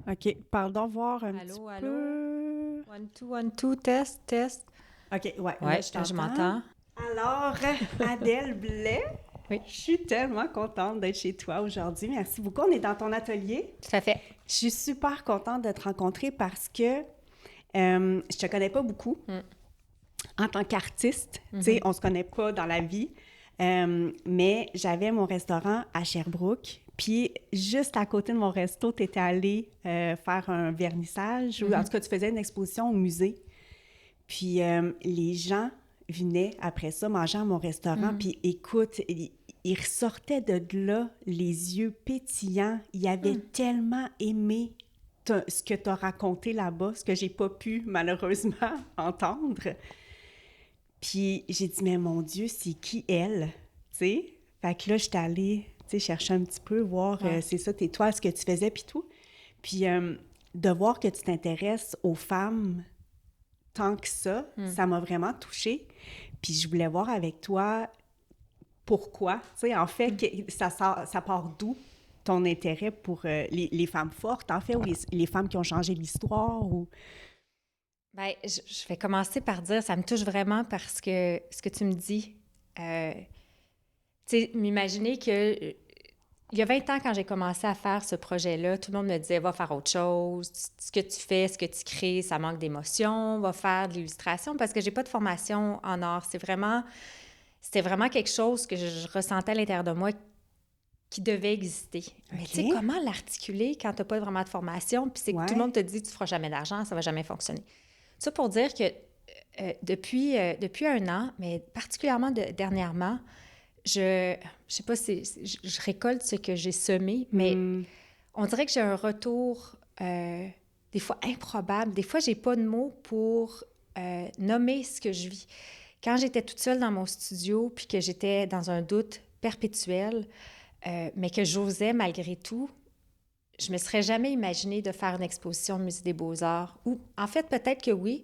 OK. Pardon, voir un petit Allô, allô? peu. One, two, test, test. OK, ouais, là, Ouais, je là, je t'entends. m'entends. Alors, Adèle Blais, Oui, je suis tellement contente d'être chez toi aujourd'hui. Merci beaucoup. On est dans ton atelier. tout à fait. Je suis super contente de te rencontrer parce que je te connais pas beaucoup Mm. en tant qu'artiste. Tu sais, Mhm. on se connaît pas dans la vie. Mais j'avais mon restaurant à Sherbrooke. Puis, juste à côté de mon resto, tu étais allé faire un vernissage ou en tout cas, tu faisais une exposition au musée. Puis les gens venaient après ça manger à mon restaurant. Mm. Puis écoute, ils ressortaient de là, les yeux pétillants. Ils avaient Mm. tellement aimé ce que tu as raconté là-bas, ce que j'ai pas pu malheureusement entendre. Puis j'ai dit, mais mon Dieu, c'est qui elle? Tu sais? Fait que là, j'étais allée, tu sais, chercher un petit peu, voir, Ouais. c'est ça, tes toi, ce que tu faisais, puis tout. Puis de voir que tu t'intéresses aux femmes tant que Mm. ça m'a vraiment touchée. Puis je voulais voir avec toi pourquoi. Tu sais, en fait, ça part d'où ton intérêt pour les femmes fortes, en fait, ou les femmes qui ont changé l'histoire, ou... Ben, je vais commencer par dire, ça me touche vraiment parce que ce que tu me dis, tu sais, m'imaginer que il y a 20 ans, quand j'ai commencé à faire ce projet-là, tout le monde me disait, va faire autre chose, ce que tu fais, ce que tu crées, ça manque d'émotion, va faire de l'illustration, parce que j'ai pas de formation en art. C'était vraiment quelque chose que je ressentais à l'intérieur de moi qui devait exister. Mais tu sais, OK. comment l'articuler quand tu n'as pas vraiment de formation, puis c'est que tout le Ouais. monde te dit, tu ne feras jamais d'argent, ça ne va jamais fonctionner. Ça pour dire que depuis un an, mais particulièrement dernièrement, je sais pas si je récolte ce que j'ai semé, mais Hmm. on dirait que j'ai un retour des fois improbable. Des fois, j'ai pas de mots pour nommer ce que je vis. Quand j'étais toute seule dans mon studio, puis que j'étais dans un doute perpétuel, mais que j'osais malgré tout, je me serais jamais imaginée de faire une exposition au Musée des Beaux-Arts. Ou, en fait, peut-être que oui,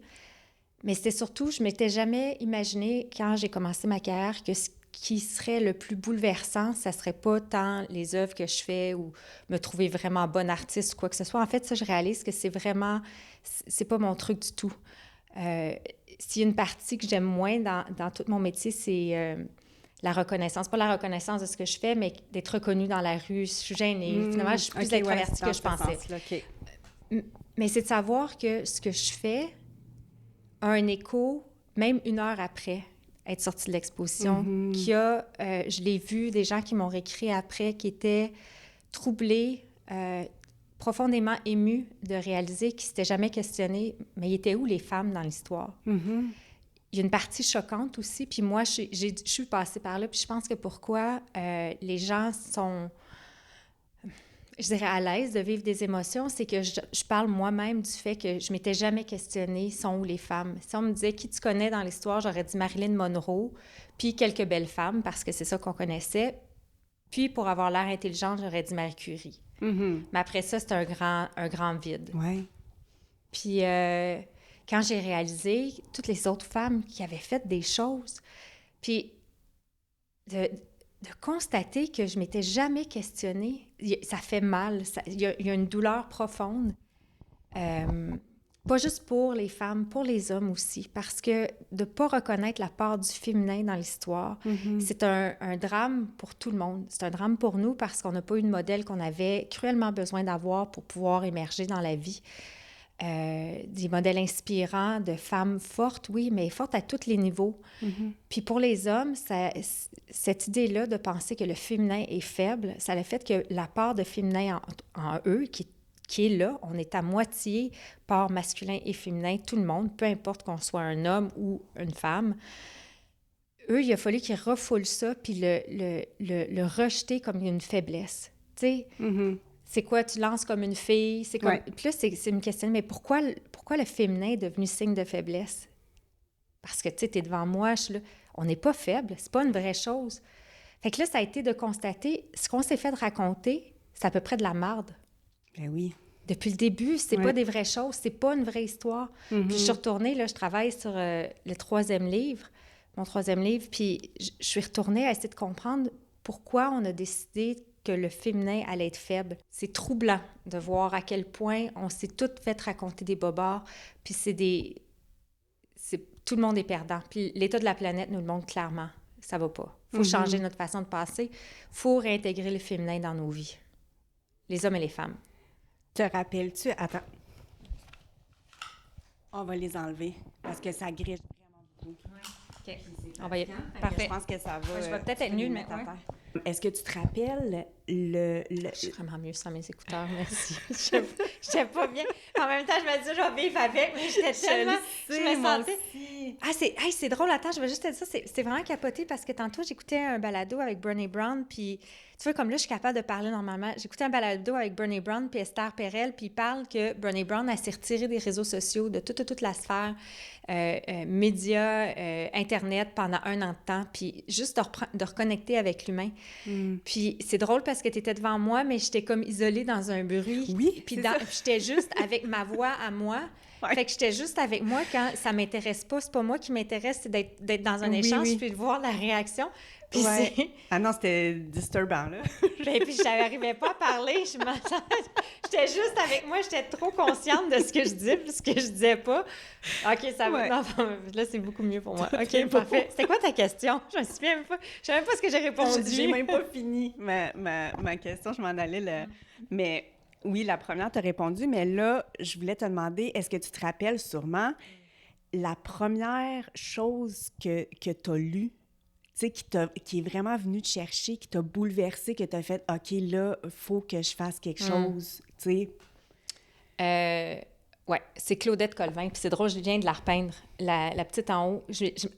mais c'était surtout, je m'étais jamais imaginé quand j'ai commencé ma carrière que ce qui serait le plus bouleversant, ça serait pas tant les œuvres que je fais ou me trouver vraiment bonne artiste ou quoi que ce soit. En fait, ça, je réalise que c'est pas mon truc du tout. Euh, S'il y a une partie que j'aime moins dans tout mon métier, c'est la reconnaissance. Pas la reconnaissance de ce que je fais, mais d'être reconnue dans la rue. Je suis gênée. Finalement, je suis plus OK, ouais, c'est introvertie que dans je ce pensais. sens-là. OK. Mais c'est de savoir que ce que je fais a un écho, même une heure après être sortie de l'exposition, je l'ai vu, des gens qui m'ont réécrit après, qui étaient troublés, profondément émus de réaliser qu'ils ne s'étaient jamais questionnés, mais il était où les femmes dans l'histoire? Il y a une partie choquante aussi, puis moi, je suis passée par là, puis je pense que pourquoi les gens sont, je dirais, à l'aise de vivre des émotions, c'est que je parle moi-même du fait que je m'étais jamais questionnée, sont où les femmes? Si on me disait qui tu connais dans l'histoire, j'aurais dit Marilyn Monroe, puis quelques belles femmes, parce que c'est ça qu'on connaissait. Puis, pour avoir l'air intelligente, j'aurais dit Marie Curie. Mais après ça, c'est un grand vide. Ouais. Puis, quand j'ai réalisé toutes les autres femmes qui avaient fait des choses, puis de constater que je m'étais jamais questionnée, ça fait mal. Il y a une douleur profonde. Euh, Pas juste pour les femmes, pour les hommes aussi, parce que de ne pas reconnaître la part du féminin dans l'histoire, c'est un drame pour tout le monde. C'est un drame pour nous parce qu'on n'a pas eu de modèle qu'on avait cruellement besoin d'avoir pour pouvoir émerger dans la vie. Des modèles inspirants de femmes fortes, oui, mais fortes à tous les niveaux. Puis pour les hommes, cette idée-là de penser que le féminin est faible, ça a le fait que la part de féminin en eux, qui est là, on est à moitié part masculin et féminin, tout le monde, peu importe qu'on soit un homme ou une femme. Eux, il a fallu qu'ils refoulent ça puis le rejeter comme une faiblesse. Tu sais, c'est quoi, tu lances comme une fille, c'est comme... Ouais. Puis là, c'est une question, mais pourquoi le féminin est devenu signe de faiblesse? Parce que, tu sais, t'es devant moi, je suis là. On n'est pas faible, c'est pas une vraie chose. Fait que là, ça a été de constater, ce qu'on s'est fait raconter, c'est à peu près de la marde. Ben oui. Depuis le début, c'est pas des vraies choses, c'est pas une vraie histoire. Puis je suis retournée, là, je travaille sur le troisième livre, mon troisième livre, puis je suis retournée à essayer de comprendre pourquoi on a décidé que le féminin allait être faible. C'est troublant de voir à quel point on s'est toutes fait raconter des bobards, puis tout le monde est perdant. Puis l'état de la planète nous le montre clairement. Ça va pas. Faut changer notre façon de penser. Faut réintégrer le féminin dans nos vies. Les hommes et les femmes. Te rappelles-tu... Attends. On va les enlever parce que ça griche vraiment beaucoup. OK. On va y... Parfait. Je pense que ça va... Je vais peut-être être nulle, mais... Est-ce que tu te rappelles le... Je suis vraiment mieux sans mes écouteurs, merci. J'étais pas bien. En même temps, je me disais, je vais vivre avec, mais j'étais tellement... Je me sentais... c'est drôle. Attends, je vais juste te dire ça. C'est vraiment capoté parce que tantôt, j'écoutais un balado avec Brené Brown, puis tu vois, comme là, je suis capable de parler normalement. J'écoutais un balado avec Brené Brown puis Esther Perel, puis il parle que Brené Brown, elle s'est retirée des réseaux sociaux, de toute la sphère médias, Internet pendant 1 an de temps, puis juste de reconnecter avec l'humain. Puis c'est drôle parce que tu étais devant moi, mais j'étais comme isolée dans un bruit. Oui, puis j'étais juste avec ma voix à moi. Ouais. Fait que j'étais juste avec moi quand ça m'intéresse pas. C'est pas moi qui m'intéresse, c'est d'être dans un échange puis de voir la réaction. Puis Ah non, c'était disturbant, là. Puis je n'arrivais pas à parler. J'étais juste avec moi. J'étais trop consciente de ce que je disais puis ce que je disais pas. OK, ça va. Non, là, c'est beaucoup mieux pour moi. OK, parfait. C'était quoi ta question? Je ne sais même pas. Je sais même pas ce que j'ai répondu. J'ai même pas fini ma question. Je m'en allais Mais oui, la première, tu as répondu. Mais là, je voulais te demander, est-ce que tu te rappelles sûrement la première chose que tu as lue? Tu sais, qui est vraiment venu te chercher, qui t'a bouleversé, que t'as fait « OK, là, il faut que je fasse quelque chose. » Tu sais? Oui, c'est Claudette Colvin. Puis c'est drôle, je viens de la repeindre, la petite en haut.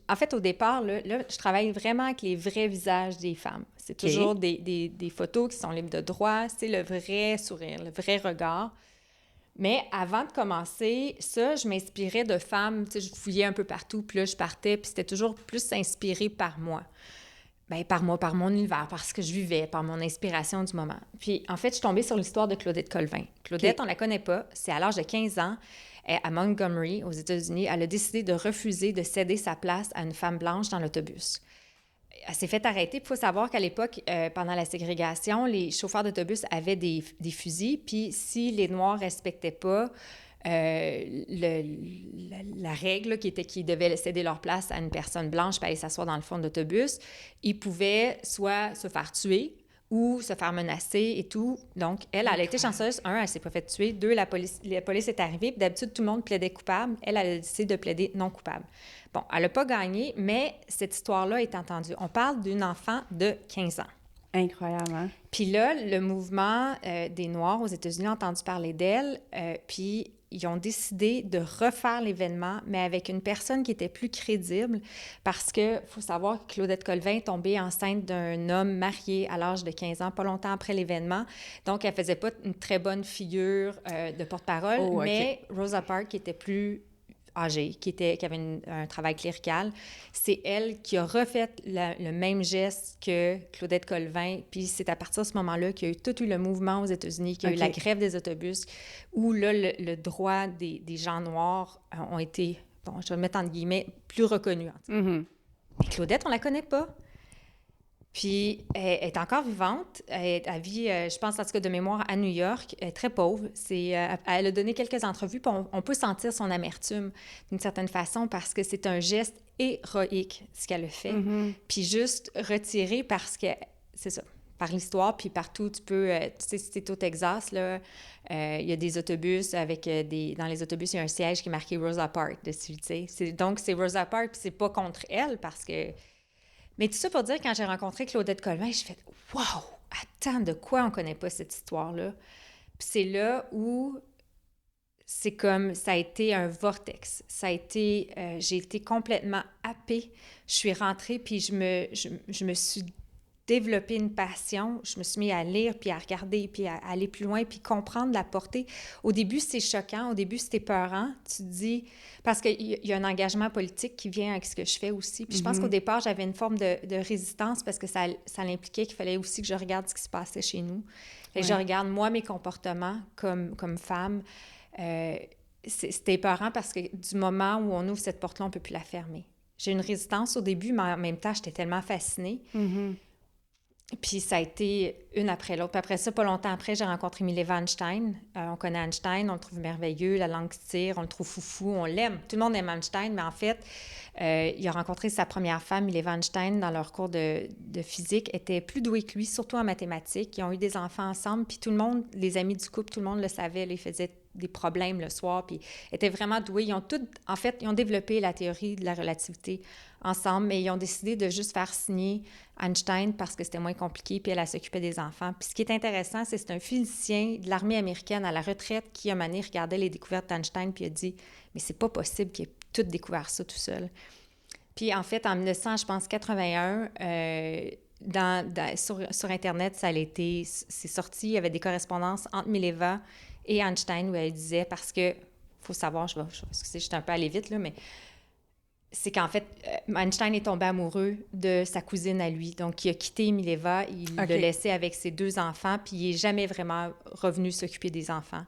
En fait, au départ, là, je travaille vraiment avec les vrais visages des femmes. C'est toujours des photos qui sont libres de droit. C'est le vrai sourire, le vrai regard. Mais avant de commencer, ça, je m'inspirais de femmes, tu sais, je fouillais un peu partout, puis là, je partais, puis c'était toujours plus inspiré par moi. Bien, par moi, par mon univers, par ce que je vivais, par mon inspiration du moment. Puis, en fait, je suis tombée sur l'histoire de Claudette Colvin. Claudette, on la connaît pas, c'est à l'âge de 15 ans, à Montgomery, aux États-Unis, elle a décidé de refuser de céder sa place à une femme blanche dans l'autobus. Elle s'est fait arrêter. Il faut savoir qu'à l'époque, pendant la ségrégation, les chauffeurs d'autobus avaient des fusils, puis si les Noirs ne respectaient pas la règle qui devait céder leur place à une personne blanche pour aller s'asseoir dans le fond de l'autobus, ils pouvaient soit se faire tuer ou se faire menacer et tout. Donc, elle a été chanceuse. 1, elle ne s'est pas fait tuer. 2, la police est arrivée. Puis d'habitude, tout le monde plaidait coupable. Elle a décidé de plaider non coupable. Bon, elle n'a pas gagné, mais cette histoire-là est entendue. On parle d'une enfant de 15 ans. Incroyable, hein? Puis là, le mouvement des Noirs aux États-Unis a entendu parler d'elle, puis ils ont décidé de refaire l'événement, mais avec une personne qui était plus crédible, parce que faut savoir que Claudette Colvin est tombée enceinte d'un homme marié à l'âge de 15 ans, pas longtemps après l'événement. Donc, elle faisait pas une très bonne figure de porte-parole, mais Rosa Parks, qui était plus âgée, qui avait un travail clérical, c'est elle qui a refait le même geste que Claudette Colvin. Puis c'est à partir de ce moment-là qu'il y a eu tout le mouvement aux États-Unis, qu'il y a eu la grève des autobus, où là, le droit des gens noirs ont été, bon, je vais le mettre entre guillemets, plus reconnus. Mais Claudette, on la connaît pas. Puis, elle est encore vivante. Elle vit, je pense, en tout cas de mémoire, à New York. Elle est très pauvre. Elle a donné quelques entrevues, puis on peut sentir son amertume d'une certaine façon parce que c'est un geste héroïque, ce qu'elle a fait. Puis juste retiré parce que, c'est ça, par l'histoire, puis partout, tu peux... tu sais, si t'es au Texas, là, il y a des autobus avec dans les autobus, il y a un siège qui est marqué Rosa Parks dessus, tu sais. Donc, c'est Rosa Parks, puis c'est pas contre elle parce que... Mais tout ça pour dire, quand j'ai rencontré Claudette Colvin, j'ai fait « Wow! Attends, de quoi on connaît pas cette histoire-là? » Puis c'est là où c'est comme, ça a été un vortex. Ça a été, j'ai été complètement happée. Je suis rentrée, puis je me suis développé une passion. Je me suis mis à lire, puis à regarder, puis à aller plus loin, puis comprendre la portée. Au début, c'est choquant. Au début, c'était peurant. Tu te dis... Parce qu'il y a un engagement politique qui vient avec ce que je fais aussi. Puis je pense qu'au départ, j'avais une forme de résistance parce que ça l'impliquait qu'il fallait aussi que je regarde ce qui se passait chez nous. Et je regarde, moi, mes comportements comme femme. C'était peurant parce que du moment où on ouvre cette porte-là, on ne peut plus la fermer. J'ai une résistance au début, mais en même temps, j'étais tellement fascinée. Puis ça a été une après l'autre. Puis après ça, pas longtemps après, j'ai rencontré Mileva Einstein. On connaît Einstein, on le trouve merveilleux, la langue qui tire, on le trouve foufou, on l'aime. Tout le monde aime Einstein, mais en fait, il a rencontré sa première femme, Mileva Einstein, dans leur cours de physique, était plus douée que lui, surtout en mathématiques. Ils ont eu des enfants ensemble, puis tout le monde, les amis du couple, tout le monde le savait. Là, ils faisaient des problèmes le soir, puis étaient vraiment doués. Ils ont développé la théorie de la relativité ensemble, mais ils ont décidé de juste faire signer Einstein parce que c'était moins compliqué, puis elle s'occupait des enfants. Puis ce qui est intéressant, c'est un physicien de l'armée américaine à la retraite qui, à un moment donné, regardait les découvertes d'Einstein, puis a dit « Mais c'est pas possible qu'il ait tout découvert ça tout seul. » Puis en fait, en 1981, sur Internet, c'est sorti, il y avait des correspondances entre Mileva et Einstein où elle disait, parce que, faut savoir, excusez, je suis un peu allée vite, là, mais c'est qu'en fait, Einstein est tombé amoureux de sa cousine à lui. Donc, il a quitté Mileva, il l'a laissé avec ses 2 enfants, puis il n'est jamais vraiment revenu s'occuper des enfants.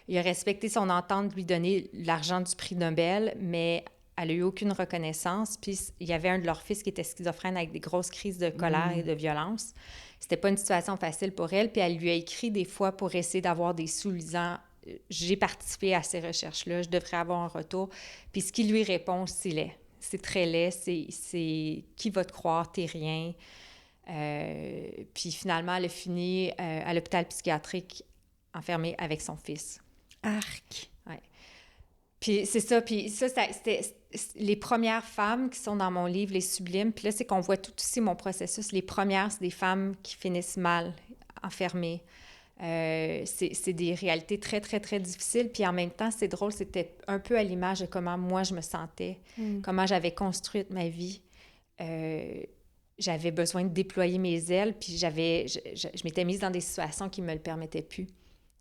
Il a respecté son entente de lui donner l'argent du prix Nobel, mais elle n'a eu aucune reconnaissance. Puis, il y avait un de leurs fils qui était schizophrène avec des grosses crises de colère et de violence. C'était pas une situation facile pour elle, puis elle lui a écrit des fois pour essayer d'avoir des sous, lui disant « J'ai participé à ces recherches-là, je devrais avoir un retour. » Puis ce qu'il lui répond, c'est laid. C'est très laid, c'est qui va te croire, t'es rien. Puis finalement, elle a fini à l'hôpital psychiatrique enfermée avec son fils. Arc! Ouais. Puis c'est ça, c'était les premières femmes qui sont dans mon livre, les sublimes. Puis là, c'est qu'on voit tout aussi mon processus. Les premières, c'est des femmes qui finissent mal, enfermées. C'est des réalités très, très, très difficiles. Puis en même temps, c'est drôle, c'était un peu à l'image de comment moi je me sentais, comment j'avais construit ma vie. J'avais besoin de déployer mes ailes, puis je m'étais mise dans des situations qui ne me le permettaient plus.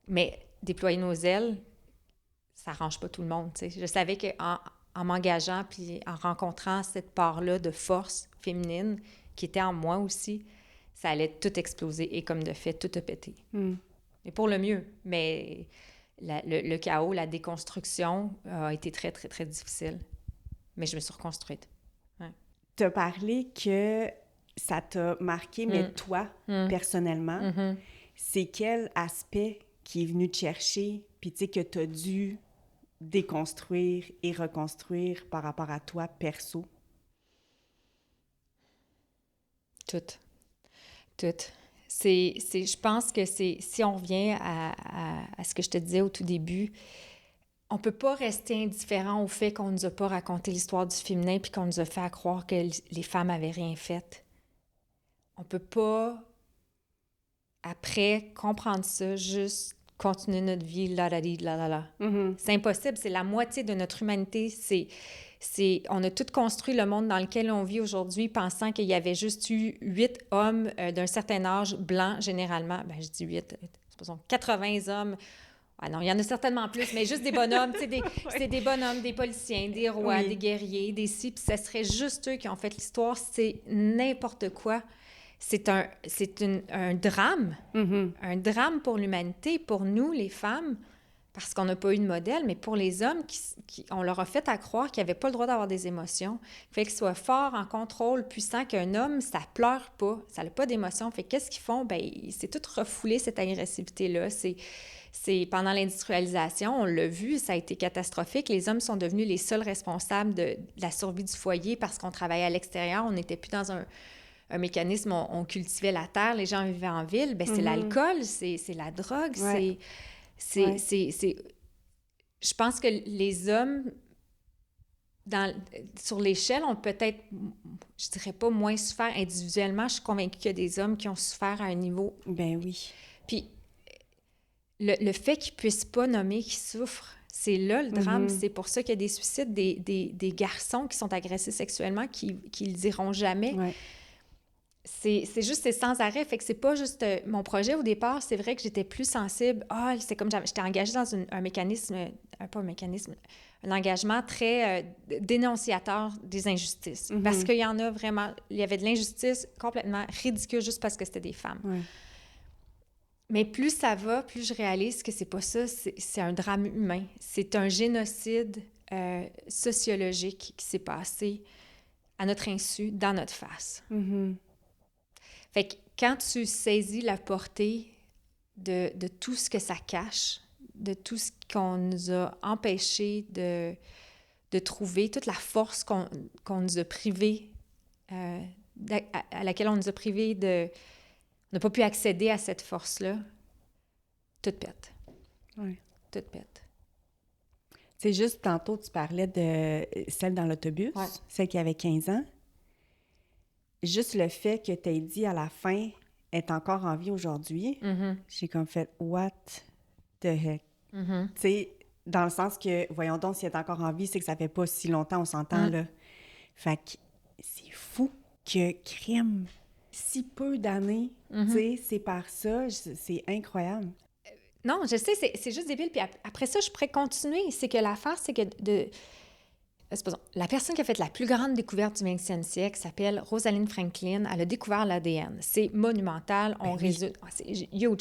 Mais déployer nos ailes, ça n'arrange pas tout le monde. T'sais. Je savais qu'en m'engageant, puis en rencontrant cette part-là de force féminine qui était en moi aussi, ça allait tout exploser. Et comme de fait, tout a pété. Et pour le mieux. Mais le chaos, la déconstruction a été très, très, très difficile. Mais je me suis reconstruite. Ouais. Tu as parlé que ça t'a marqué, mais toi, personnellement, c'est quel aspect qui est venu te chercher, puis tu sais, que tu as dû déconstruire et reconstruire par rapport à toi, perso? Tout. Je pense que si on revient à ce que je te disais au tout début, on peut pas rester indifférent au fait qu'on nous a pas raconté l'histoire du féminin puis qu'on nous a fait croire que les femmes avaient rien fait. On peut pas, après, comprendre ça, juste continuer notre vie, la. C'est impossible, c'est la moitié de notre humanité, on a tout construit le monde dans lequel on vit aujourd'hui pensant qu'il y avait juste eu 8 hommes d'un certain âge, blancs généralement. Ben, je dis 8, supposons 80 hommes. Ah non, il y en a certainement plus, mais juste des bonhommes. C'est des bonhommes, des policiers, des rois, des guerriers, des ci. Puis ça serait juste eux qui ont fait l'histoire. C'est n'importe quoi. C'est un drame. Un drame pour l'humanité, pour nous, les femmes, parce qu'on n'a pas eu de modèle, mais pour les hommes, on leur a fait à croire qu'ils n'avaient pas le droit d'avoir des émotions. Fait qu'ils soient forts, en contrôle, puissants, qu'un homme, ça pleure pas, ça n'a pas d'émotions. Fait qu'est-ce qu'ils font? Bien, c'est tout refoulé, cette agressivité-là. C'est pendant l'industrialisation, on l'a vu, ça a été catastrophique. Les hommes sont devenus les seuls responsables de la survie du foyer parce qu'on travaillait à l'extérieur, on n'était plus dans un mécanisme, on cultivait la terre, les gens vivaient en ville. Bien, c'est l'alcool, c'est la drogue, Je pense que les hommes, sur l'échelle, ont peut-être, je dirais pas moins souffert individuellement. Je suis convaincue qu'il y a des hommes qui ont souffert à un niveau... Ben oui. Puis, le fait qu'ils puissent pas nommer qu'ils souffrent, c'est là le drame. C'est pour ça qu'il y a des suicides, des garçons qui sont agressés sexuellement qui le diront jamais. Ouais. C'est juste, c'est sans arrêt. Fait que c'est pas juste... mon projet, au départ, c'est vrai que j'étais plus sensible. C'est comme j'étais engagée dans un mécanisme... pas un mécanisme... Un engagement très dénonciateur des injustices. Parce qu'il y en a vraiment... Il y avait de l'injustice complètement ridicule juste parce que c'était des femmes. Ouais. Mais plus ça va, plus je réalise que c'est pas ça. C'est un drame humain. C'est un génocide sociologique qui s'est passé à notre insu, dans notre face. Fait que quand tu saisis la portée de tout ce que ça cache, de tout ce qu'on nous a empêché de trouver, toute la force qu'on nous a privés, à laquelle on nous a privés de... On n'a pas pu accéder à cette force-là, tout pète. Oui. Tout pète. C'est juste, tantôt, tu parlais de celle dans l'autobus, celle qui avait 15 ans. Juste le fait que tu aies dit à la fin, elle est encore en vie aujourd'hui, j'ai comme fait « what the heck ». Tu sais, dans le sens que, voyons donc, si elle est encore en vie, c'est que ça fait pas si longtemps, on s'entend, là. Fait que c'est fou que crime si peu d'années, tu sais, c'est par ça, c'est incroyable. Non, je sais, c'est juste débile. Puis après ça, je pourrais continuer. C'est que l'affaire, c'est que la personne qui a fait la plus grande découverte du 20e siècle s'appelle Rosalind Franklin. Elle a découvert l'ADN. C'est monumental. On résume. C'est huge.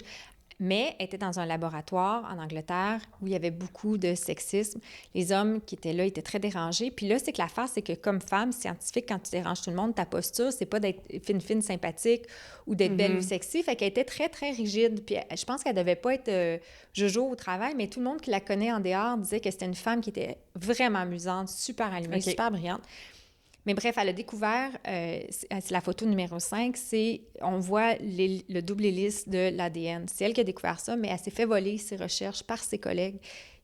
Mais elle était dans un laboratoire en Angleterre où il y avait beaucoup de sexisme. Les hommes qui étaient là étaient très dérangés. Puis là, c'est que l'affaire, c'est que comme femme scientifique, quand tu déranges tout le monde, ta posture, c'est pas d'être fine, sympathique ou d'être belle ou sexy. Fait qu'elle était très, très rigide. Puis je pense qu'elle devait pas être jojo au travail, mais tout le monde qui la connaît en dehors disait que c'était une femme qui était vraiment amusante, super allumée, super brillante. Mais bref, elle a découvert, c'est la photo numéro 5, on voit le double hélice de l'ADN. C'est elle qui a découvert ça, mais elle s'est fait voler ses recherches par ses collègues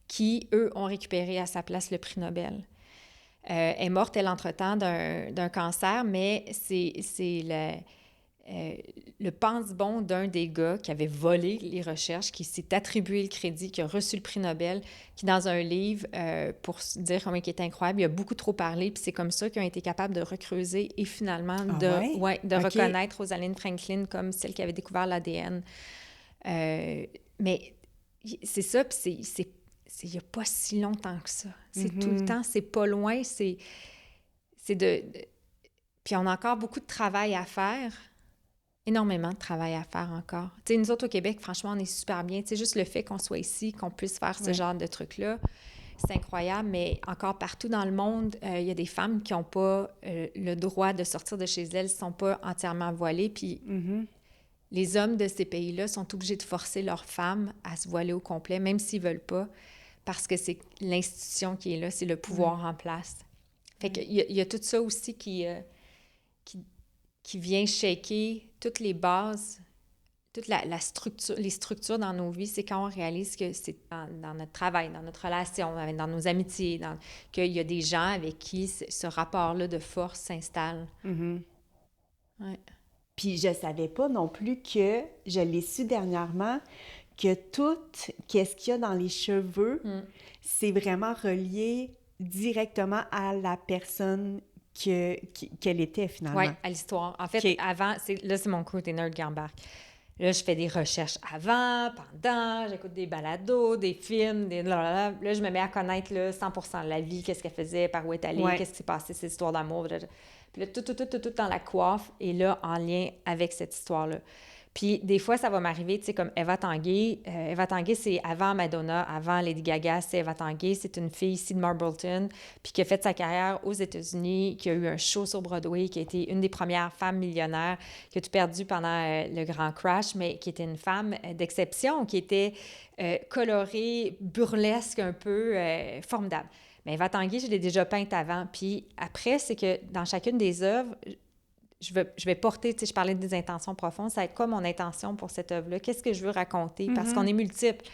qui, eux, ont récupéré à sa place le prix Nobel. Elle est morte, elle, entre-temps, d'un cancer, mais c'est le pense-bon d'un des gars qui avait volé les recherches, qui s'est attribué le crédit, qui a reçu le prix Nobel, qui, dans un livre, pour dire comment il était incroyable, il a beaucoup trop parlé, puis c'est comme ça qu'ils ont été capables de recreuser et finalement de reconnaître Rosalind Franklin comme celle qui avait découvert l'ADN. Mais c'est ça, puis il n'y a pas si longtemps que ça. C'est tout le temps, c'est pas loin, c'est Puis on a encore beaucoup de travail à faire. Énormément de travail à faire encore. Tu sais, nous autres, au Québec, franchement, on est super bien. Tu sais, juste le fait qu'on soit ici, qu'on puisse faire ce genre de trucs-là, c'est incroyable. Mais encore partout dans le monde, il y a des femmes qui n'ont pas le droit de sortir de chez elles, ne sont pas entièrement voilées. Puis les hommes de ces pays-là sont obligés de forcer leurs femmes à se voiler au complet, même s'ils ne veulent pas, parce que c'est l'institution qui est là, c'est le pouvoir en place. Fait qu'il y a tout ça aussi qui vient shaker toutes les bases, toute la structure, les structures dans nos vies, c'est quand on réalise que c'est dans notre travail, dans notre relation, dans nos amitiés, qu'il y a des gens avec qui ce rapport-là de force s'installe. Ouais. Puis je savais pas non plus que, je l'ai su dernièrement, que tout qu'est-ce qu'il y a dans les cheveux, c'est vraiment relié directement à la personne qu'elle était, finalement. Oui, à l'histoire. En fait, avant, là, c'est mon côté nerd qui embarque. Là, je fais des recherches avant, pendant, j'écoute des balados, des films, Là, je me mets à connaître là, 100% de la vie, qu'est-ce qu'elle faisait, par où elle est allée, qu'est-ce qui s'est passé, cette histoire d'amour. Puis là, tout dans la coiffe est là en lien avec cette histoire-là. Puis des fois, ça va m'arriver, tu sais, comme Eva Tanguay. Eva Tanguay, c'est avant Madonna, avant Lady Gaga, c'est Eva Tanguay. C'est une fille ici de Marbleton, puis qui a fait sa carrière aux États-Unis, qui a eu un show sur Broadway, qui a été une des premières femmes millionnaires, qui a tout perdu pendant le grand crash, mais qui était une femme d'exception, qui était colorée, burlesque un peu, formidable. Mais Eva Tanguay, je l'ai déjà peinte avant. Puis après, c'est que dans chacune des œuvres, je vais porter, tu sais, je parlais des intentions profondes, ça va être quoi mon intention pour cette œuvre-là? Qu'est-ce que je veux raconter? Parce qu'on est multiples.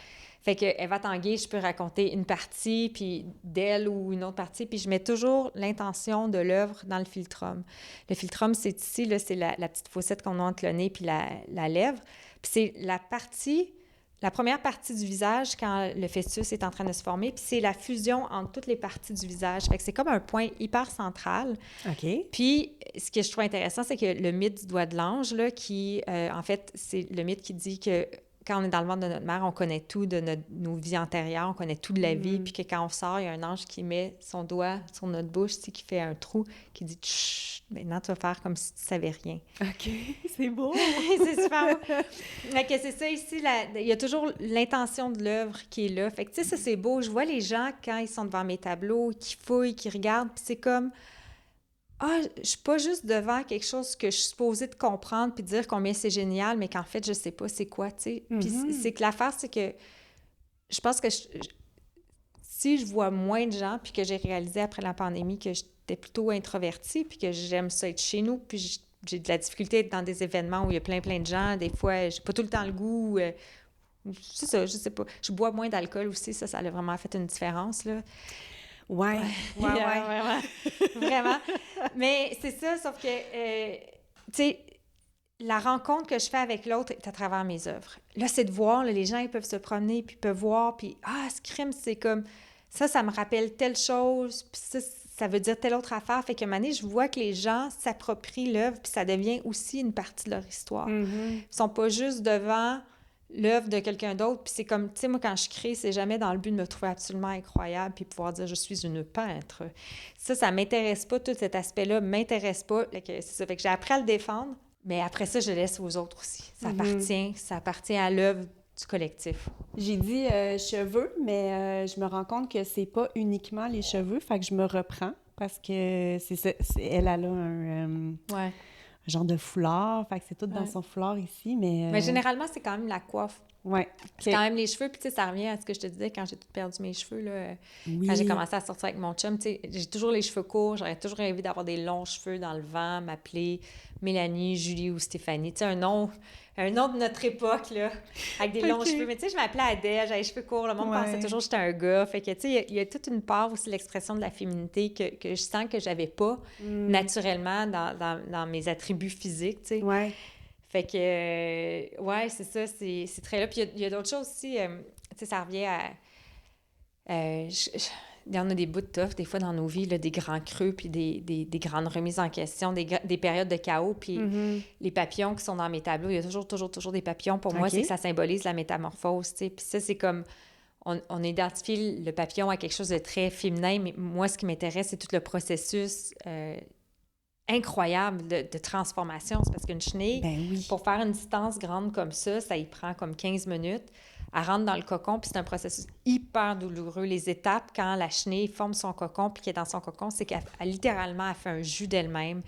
Fait que Eva Tanguay, je peux raconter une partie, puis d'elle ou une autre partie, puis je mets toujours l'intention de l'œuvre dans le philtrum. Le philtrum, c'est ici, là, c'est la petite fossette qu'on a entre le nez puis la lèvre. Puis c'est la première partie du visage quand le fœtus est en train de se former, puis c'est la fusion entre toutes les parties du visage. Fait que c'est comme un point hyper central. OK. Puis, ce que je trouve intéressant, c'est que le mythe du doigt de l'ange, là, qui, en fait, c'est le mythe qui dit que quand on est dans le ventre de notre mère, on connaît tout de nos vies antérieures, on connaît tout de la vie, puis que quand on sort, il y a un ange qui met son doigt sur notre bouche, tu sais, qui fait un trou, qui dit « Chut, maintenant tu vas faire comme si tu savais rien. » OK, c'est beau! C'est super beau! Fait que c'est ça ici, il y a toujours l'intention de l'œuvre qui est là. Fait que tu sais, ça c'est beau. Je vois les gens, quand ils sont devant mes tableaux, qui fouillent, qui regardent, puis c'est comme... je suis pas juste devant quelque chose que je suis supposée de comprendre puis de dire combien c'est génial, mais qu'en fait, je sais pas c'est quoi, tu sais. Puis c'est que l'affaire, c'est que je pense que si je vois moins de gens puis que j'ai réalisé après la pandémie que j'étais plutôt introvertie puis que j'aime ça être chez nous puis j'ai de la difficulté à être dans des événements où il y a plein de gens. Des fois, j'ai pas tout le temps le goût. C'est ça, je sais pas. Je bois moins d'alcool aussi, ça a vraiment fait une différence, là. Ouais. Vraiment. Vraiment. Mais c'est ça, sauf que, tu sais, la rencontre que je fais avec l'autre est à travers mes œuvres. Là, c'est de voir, là, les gens, ils peuvent se promener, puis peuvent voir, puis ce crime, c'est comme... Ça me rappelle telle chose, puis ça veut dire telle autre affaire. Fait qu'à un moment donné, je vois que les gens s'approprient l'œuvre, puis ça devient aussi une partie de leur histoire. Ils sont pas juste devant l'œuvre de quelqu'un d'autre, puis c'est comme, tu sais, moi, quand je crée, c'est jamais dans le but de me trouver absolument incroyable, puis pouvoir dire « je suis une peintre ». Ça m'intéresse pas, tout cet aspect-là m'intéresse pas. C'est ça, fait que j'ai appris à le défendre, mais après ça, je le laisse aux autres aussi. Ça appartient à l'œuvre du collectif. J'ai dit cheveux, mais je me rends compte que c'est pas uniquement les cheveux, fait que je me reprends parce que c'est ça, elle a un genre de foulard, fait que c'est tout dans son foulard ici, mais... Mais généralement, c'est quand même la coiffe. Ouais. C'est quand même les cheveux, puis tu sais, ça revient à ce que je te disais quand j'ai tout perdu mes cheveux, là. Oui. Quand j'ai commencé à sortir avec mon chum, tu sais, j'ai toujours les cheveux courts, j'aurais toujours rêvé d'avoir des longs cheveux dans le vent, m'appeler Mélanie, Julie ou Stéphanie, tu sais, un nom de notre époque, là, avec des longs cheveux. Mais tu sais, je m'appelais Adèle, j'avais les cheveux courts, le monde pensait toujours que j'étais un gars. Fait que, tu sais, il y a toute une part aussi, l'expression de la féminité que je sens que j'avais pas naturellement dans mes attributs physiques, tu sais. Ouais. Fait que, c'est ça, c'est très là. Puis il y a d'autres choses aussi, tu sais, ça revient à... il y en a des bouts de tough, des fois, dans nos vies, là, des grands creux, puis des grandes remises en question, des périodes de chaos, puis les papillons qui sont dans mes tableaux, il y a toujours des papillons. Pour moi, c'est que ça symbolise la métamorphose, tu sais. Puis ça, c'est comme... On identifie le papillon à quelque chose de très féminin, mais moi, ce qui m'intéresse, c'est tout le processus... incroyable de transformation. C'est parce qu'une chenille, pour faire une distance grande comme ça y prend comme 15 minutes. Elle rentre dans le cocon, puis c'est un processus hyper douloureux. Les étapes, quand la chenille forme son cocon, puis qu'elle est dans son cocon, c'est qu'elle littéralement, elle fait un jus d'elle-même.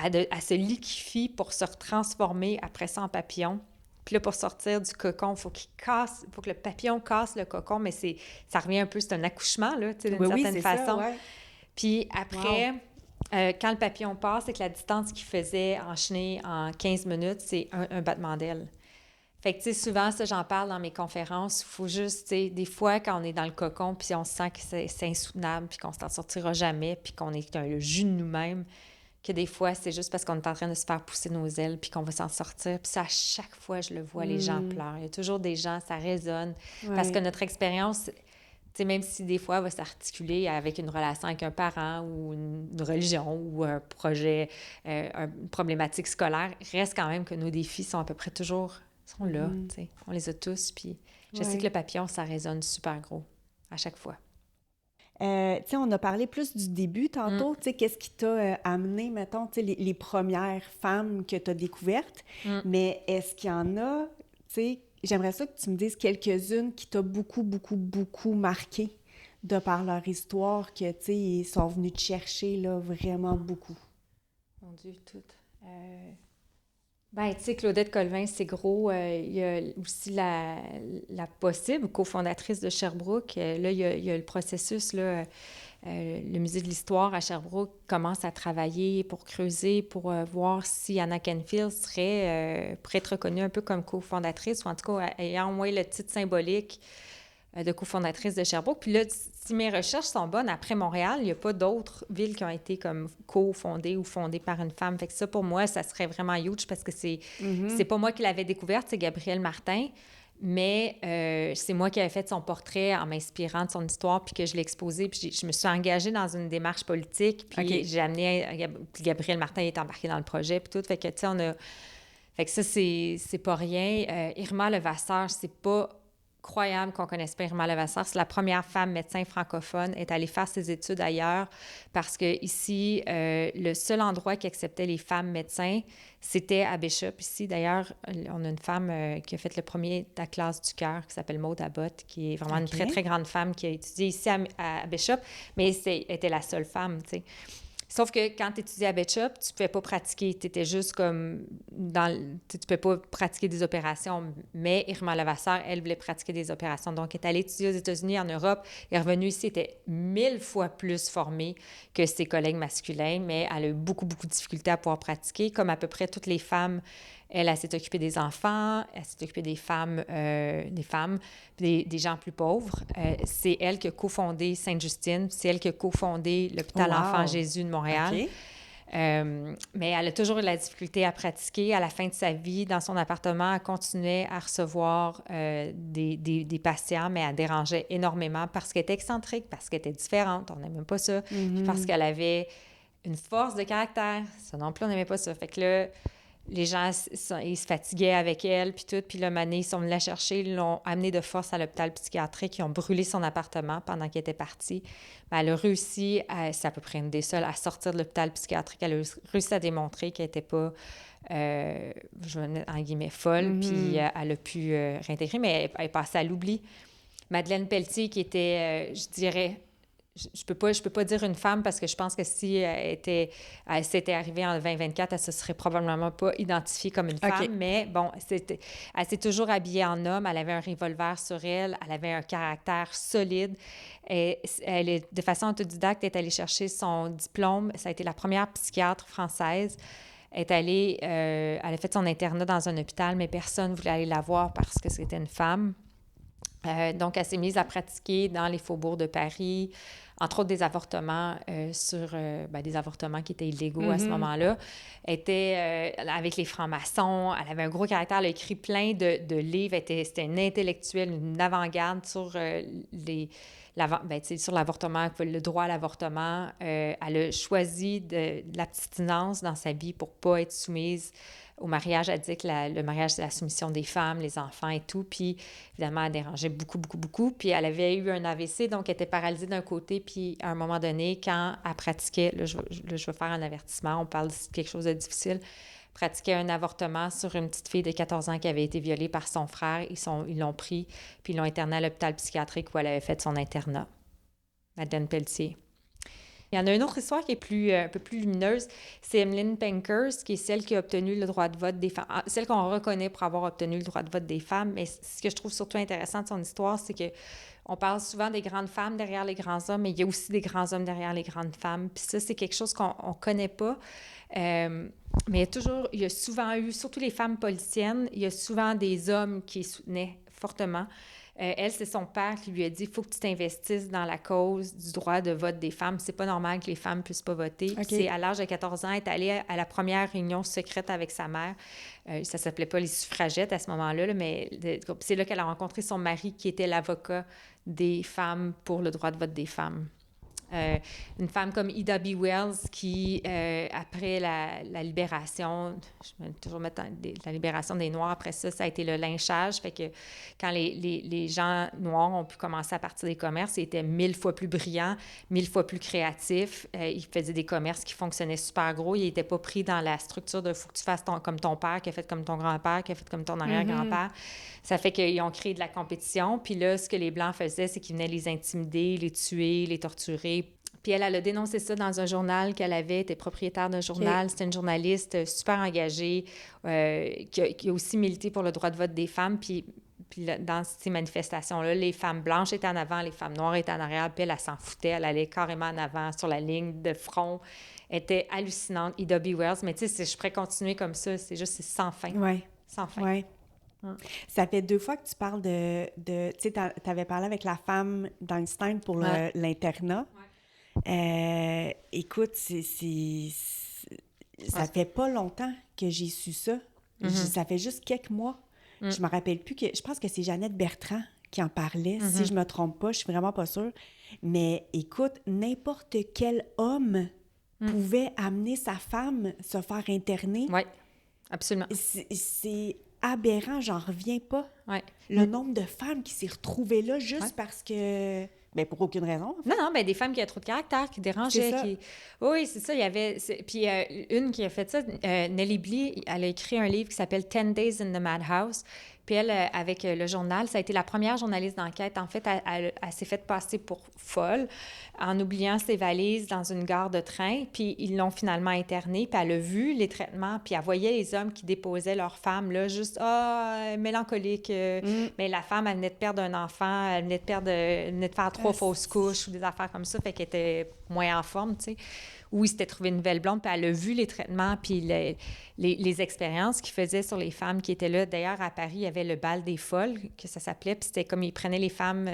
Elle se liquéfie pour se transformer après ça en papillon. Puis là, pour sortir du cocon, il faut que le papillon casse le cocon, mais ça revient un peu, c'est un accouchement, là, tu sais, d'une certaine façon. Ça, Puis après... quand le papillon part, c'est que la distance qu'il faisait en chenille en 15 minutes, c'est un battement d'aile. Fait que, tu sais, souvent, ça, j'en parle dans mes conférences. Il faut juste, tu sais, des fois, quand on est dans le cocon, puis on sent que c'est insoutenable, puis qu'on s'en sortira jamais, puis qu'on est le jus de nous-mêmes, que des fois, c'est juste parce qu'on est en train de se faire pousser nos ailes, puis qu'on va s'en sortir. Puis ça, à chaque fois, je le vois, les gens pleurent. Il y a toujours des gens, ça résonne. Parce que notre expérience... T'sais, même si des fois, elle va s'articuler avec une relation avec un parent ou une religion ou un projet, une problématique scolaire, reste quand même que nos défis sont à peu près toujours sont là. On les a tous. Puis je sais que le papillon, ça résonne super gros à chaque fois. On a parlé plus du début tantôt. Qu'est-ce qui t'a amené, mettons, les premières femmes que tu as découvertes? Mais est-ce qu'il y en a, j'aimerais ça que tu me dises quelques-unes qui t'ont beaucoup, beaucoup, beaucoup marqué de par leur histoire, que, tu sais, ils sont venus te chercher, là, vraiment beaucoup. Mon Dieu, toutes. Ben, tu sais, Claudette Colvin, c'est gros. Il y a aussi la possible cofondatrice de Sherbrooke. Là, il y a le processus, là... le Musée de l'Histoire à Sherbrooke commence à travailler pour creuser, pour voir si Anna Canfield pourrait être reconnue un peu comme cofondatrice, ou en tout cas ayant au moins le titre symbolique de cofondatrice de Sherbrooke. Puis là, si mes recherches sont bonnes, après Montréal, il n'y a pas d'autres villes qui ont été comme cofondées ou fondées par une femme. Fait que ça, pour moi, ça serait vraiment huge parce que c'est pas moi qui l'avais découverte, c'est Gabrielle Martin. Mais c'est moi qui avais fait son portrait en m'inspirant de son histoire, puis que je l'ai exposé, puis je me suis engagée dans une démarche politique, puis j'ai amené... Puis Gabrielle Martin est embarquée dans le projet, puis tout. Fait que, tu sais, on a... Fait que ça, c'est pas rien. Irma Levasseur, c'est pas croyable qu'on connaisse pas Irma Levasseur. C'est la première femme médecin francophone. Elle est allée faire ses études ailleurs parce que ici, le seul endroit qui acceptait les femmes médecins, c'était à Bishop. Ici, d'ailleurs, on a une femme qui a fait le premier de la classe du cœur, qui s'appelle Maude Abbott, qui est vraiment une très, très grande femme qui a étudié ici à Bishop, mais elle était la seule femme, tu sais. Sauf que quand tu étudiais à Betchup, tu ne pouvais pas pratiquer. Tu étais juste comme tu ne pouvais pas pratiquer des opérations. Mais Irma Levasseur, elle voulait pratiquer des opérations. Donc, elle est allée étudier aux États-Unis, en Europe. Elle est revenue ici, elle était 1000 fois plus formée que ses collègues masculins, mais elle a eu beaucoup, beaucoup de difficultés à pouvoir pratiquer. Comme à peu près toutes les femmes, elle s'est occupée des enfants, elle s'est occupée des femmes, des gens plus pauvres. C'est elle qui a cofondé Sainte-Justine, c'est elle qui a cofondé l'hôpital Enfant Jésus de Montréal. OK. Mais elle a toujours eu la difficulté à pratiquer. À la fin de sa vie, dans son appartement, elle continuait à recevoir des patients, mais elle dérangeait énormément parce qu'elle était excentrique, parce qu'elle était différente. On n'aimait pas ça. Puis parce qu'elle avait une force de caractère. Ça non plus, on n'aimait pas ça. Fait que là, les gens, ils se fatiguaient avec elle, puis tout. Puis là, Mané, ils sont venus la chercher, ils l'ont amenée de force à l'hôpital psychiatrique. Ils ont brûlé son appartement pendant qu'elle était partie. Mais elle a réussi, c'est à peu près une des seules, à sortir de l'hôpital psychiatrique. Elle a réussi à démontrer qu'elle n'était pas, je vais mettre en guillemets, folle. Puis elle a pu réintégrer, mais elle est passée à l'oubli. Madeleine Pelletier, qui était, je dirais... Je peux pas dire une femme parce que je pense que si elle s'était arrivée en 2024, elle se serait probablement pas identifiée comme une femme. Mais bon, elle s'est toujours habillée en homme. Elle avait un revolver sur elle. Elle avait un caractère solide. Elle est, de façon autodidacte, est allée chercher son diplôme. Ça a été la première psychiatre française. Elle a fait son internat dans un hôpital, mais personne ne voulait aller la voir parce que c'était une femme. Donc, elle s'est mise à pratiquer dans les faubourgs de Paris, entre autres des avortements des avortements qui étaient illégaux à ce moment-là. Elle était avec les francs-maçons, elle avait un gros caractère, elle a écrit plein de livres, c'était une intellectuelle, une avant-garde sur sur l'avortement, le droit à l'avortement. Elle a choisi de l'abstinence dans sa vie pour ne pas être soumise au mariage. Elle dit que le mariage, c'est la soumission des femmes, les enfants et tout. Puis, évidemment, elle dérangeait beaucoup, beaucoup, beaucoup. Puis, elle avait eu un AVC, donc elle était paralysée d'un côté. Puis, à un moment donné, quand elle pratiquait, là, je vais faire un avertissement, on parle de quelque chose de difficile, pratiquait un avortement sur une petite fille de 14 ans qui avait été violée par son frère. Ils l'ont pris, puis ils l'ont internée à l'hôpital psychiatrique où elle avait fait son internat. Madeleine Pelletier. Il y en a une autre histoire qui est un peu plus lumineuse. C'est Emmeline Pankhurst, qui est celle qui a obtenu le droit de vote des femmes. Celle qu'on reconnaît pour avoir obtenu le droit de vote des femmes. Mais ce que je trouve surtout intéressant de son histoire, c'est que on parle souvent des grandes femmes derrière les grands hommes, mais il y a aussi des grands hommes derrière les grandes femmes. Puis ça, c'est quelque chose qu'on ne connaît pas. Mais il y a souvent eu, surtout les femmes politiciennes, il y a souvent des hommes qui soutenaient fortement. Elle, c'est son père qui lui a dit « Il faut que tu t'investisses dans la cause du droit de vote des femmes. C'est pas normal que les femmes puissent pas voter. Okay. » C'est à l'âge de 14 ans, elle est allée à la première réunion secrète avec sa mère. Ça s'appelait pas les suffragettes à ce moment-là, mais c'est là qu'elle a rencontré son mari qui était l'avocat des femmes pour le droit de vote des femmes. Une femme comme Ida B. Wells qui, après la libération, je vais toujours mettre la libération des Noirs, après ça, ça a été le lynchage. Fait que quand les gens noirs ont pu commencer à partir des commerces, ils étaient 1000 fois plus brillants, 1000 fois plus créatifs. Ils faisaient des commerces qui fonctionnaient super gros. Ils n'étaient pas pris dans la structure de « faut que tu fasses comme ton père, qui a fait comme ton grand-père, qui a fait comme ton arrière-grand-père ». Ça fait qu'ils ont créé de la compétition. Puis là, ce que les Blancs faisaient, c'est qu'ils venaient les intimider, les tuer, les torturer. Puis elle a dénoncé ça dans un journal qu'elle avait, était propriétaire d'un journal. Okay. C'était une journaliste super engagée qui a aussi milité pour le droit de vote des femmes. Puis dans ces manifestations-là, les femmes blanches étaient en avant, les femmes noires étaient en arrière. Puis elle s'en foutait, elle allait carrément en avant sur la ligne de front. Elle était hallucinante, Ida B. Wells. Mais tu sais, je pourrais continuer comme ça, c'est sans fin. Oui. Sans fin. Oui. Ça fait 2 fois que tu parles de tu sais, tu avais parlé avec la femme d'Einstein pour l'internat. Ouais. Écoute, ça fait pas longtemps que j'ai su ça. Ça fait juste quelques mois. Je me rappelle plus je pense que c'est Jeannette Bertrand qui en parlait, si je me trompe pas, je suis vraiment pas sûre. Mais écoute, n'importe quel homme pouvait amener sa femme se faire interner. Oui, absolument. C'est aberrant, j'en reviens pas. Ouais. Le nombre de femmes qui s'est retrouvées là juste parce que... Bien, pour aucune raison. En fait. Non, mais des femmes qui avaient trop de caractère, qui dérangeaient. Oui, c'est ça. Il y avait... Puis une qui a fait ça, Nellie Bly, elle a écrit un livre qui s'appelle « 10 Days in the Madhouse ». Puis elle, avec le journal, ça a été la première journaliste d'enquête. En fait, elle s'est faite passer pour folle en oubliant ses valises dans une gare de train. Puis ils l'ont finalement internée. Puis elle a vu les traitements. Puis elle voyait les hommes qui déposaient leurs femmes, là, juste, mélancolique. Mais la femme, elle venait de perdre un enfant. Elle venait de faire 3 fausses couches ou des affaires comme ça. Fait qu'elle était moins en forme, tu sais. Où il s'était trouvé une nouvelle blonde, puis elle a vu les traitements, puis les expériences qu'il faisait sur les femmes qui étaient là. D'ailleurs, à Paris, il y avait le bal des folles, que ça s'appelait, puis c'était comme, il prenait les femmes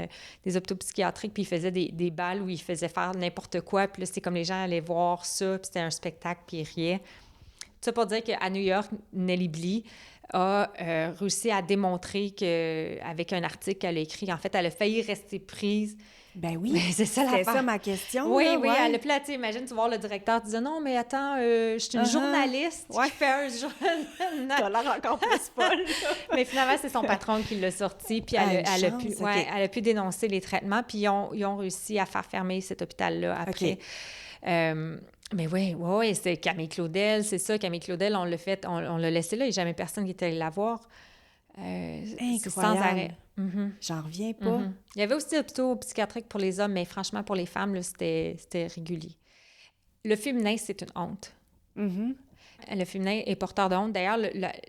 des hôpitaux psychiatriques, puis il faisait des balles où il faisait faire n'importe quoi, puis là, c'était comme les gens allaient voir ça, puis c'était un spectacle, puis ils riaient. Tout ça pour dire qu'à New York, Nellie Bly a réussi à démontrer qu'avec un article qu'elle a écrit, en fait, elle a failli rester prise. Ben oui, c'est ça c'était ça ma question. Oui, là, oui, ouais. elle a pu, tu imagines, tu vois le directeur disait non, mais attends, je suis une journaliste qui fait un journal. T'as l'air encore plus folle. Mais finalement, c'est son patron qui l'a sorti, puis elle a pu dénoncer les traitements, puis ils ont réussi à faire fermer cet hôpital-là après. Mais oui, c'est Camille Claudel, c'est ça. Camille Claudel, on l'a laissé là, il n'y a jamais personne qui était allé la voir. C'est sans arrêt. J'en reviens pas. Il y avait aussi l'hôpital psychiatrique pour les hommes, mais franchement, pour les femmes, là, c'était régulier. Le féminin, c'est une honte. Le féminin est porteur de honte. D'ailleurs,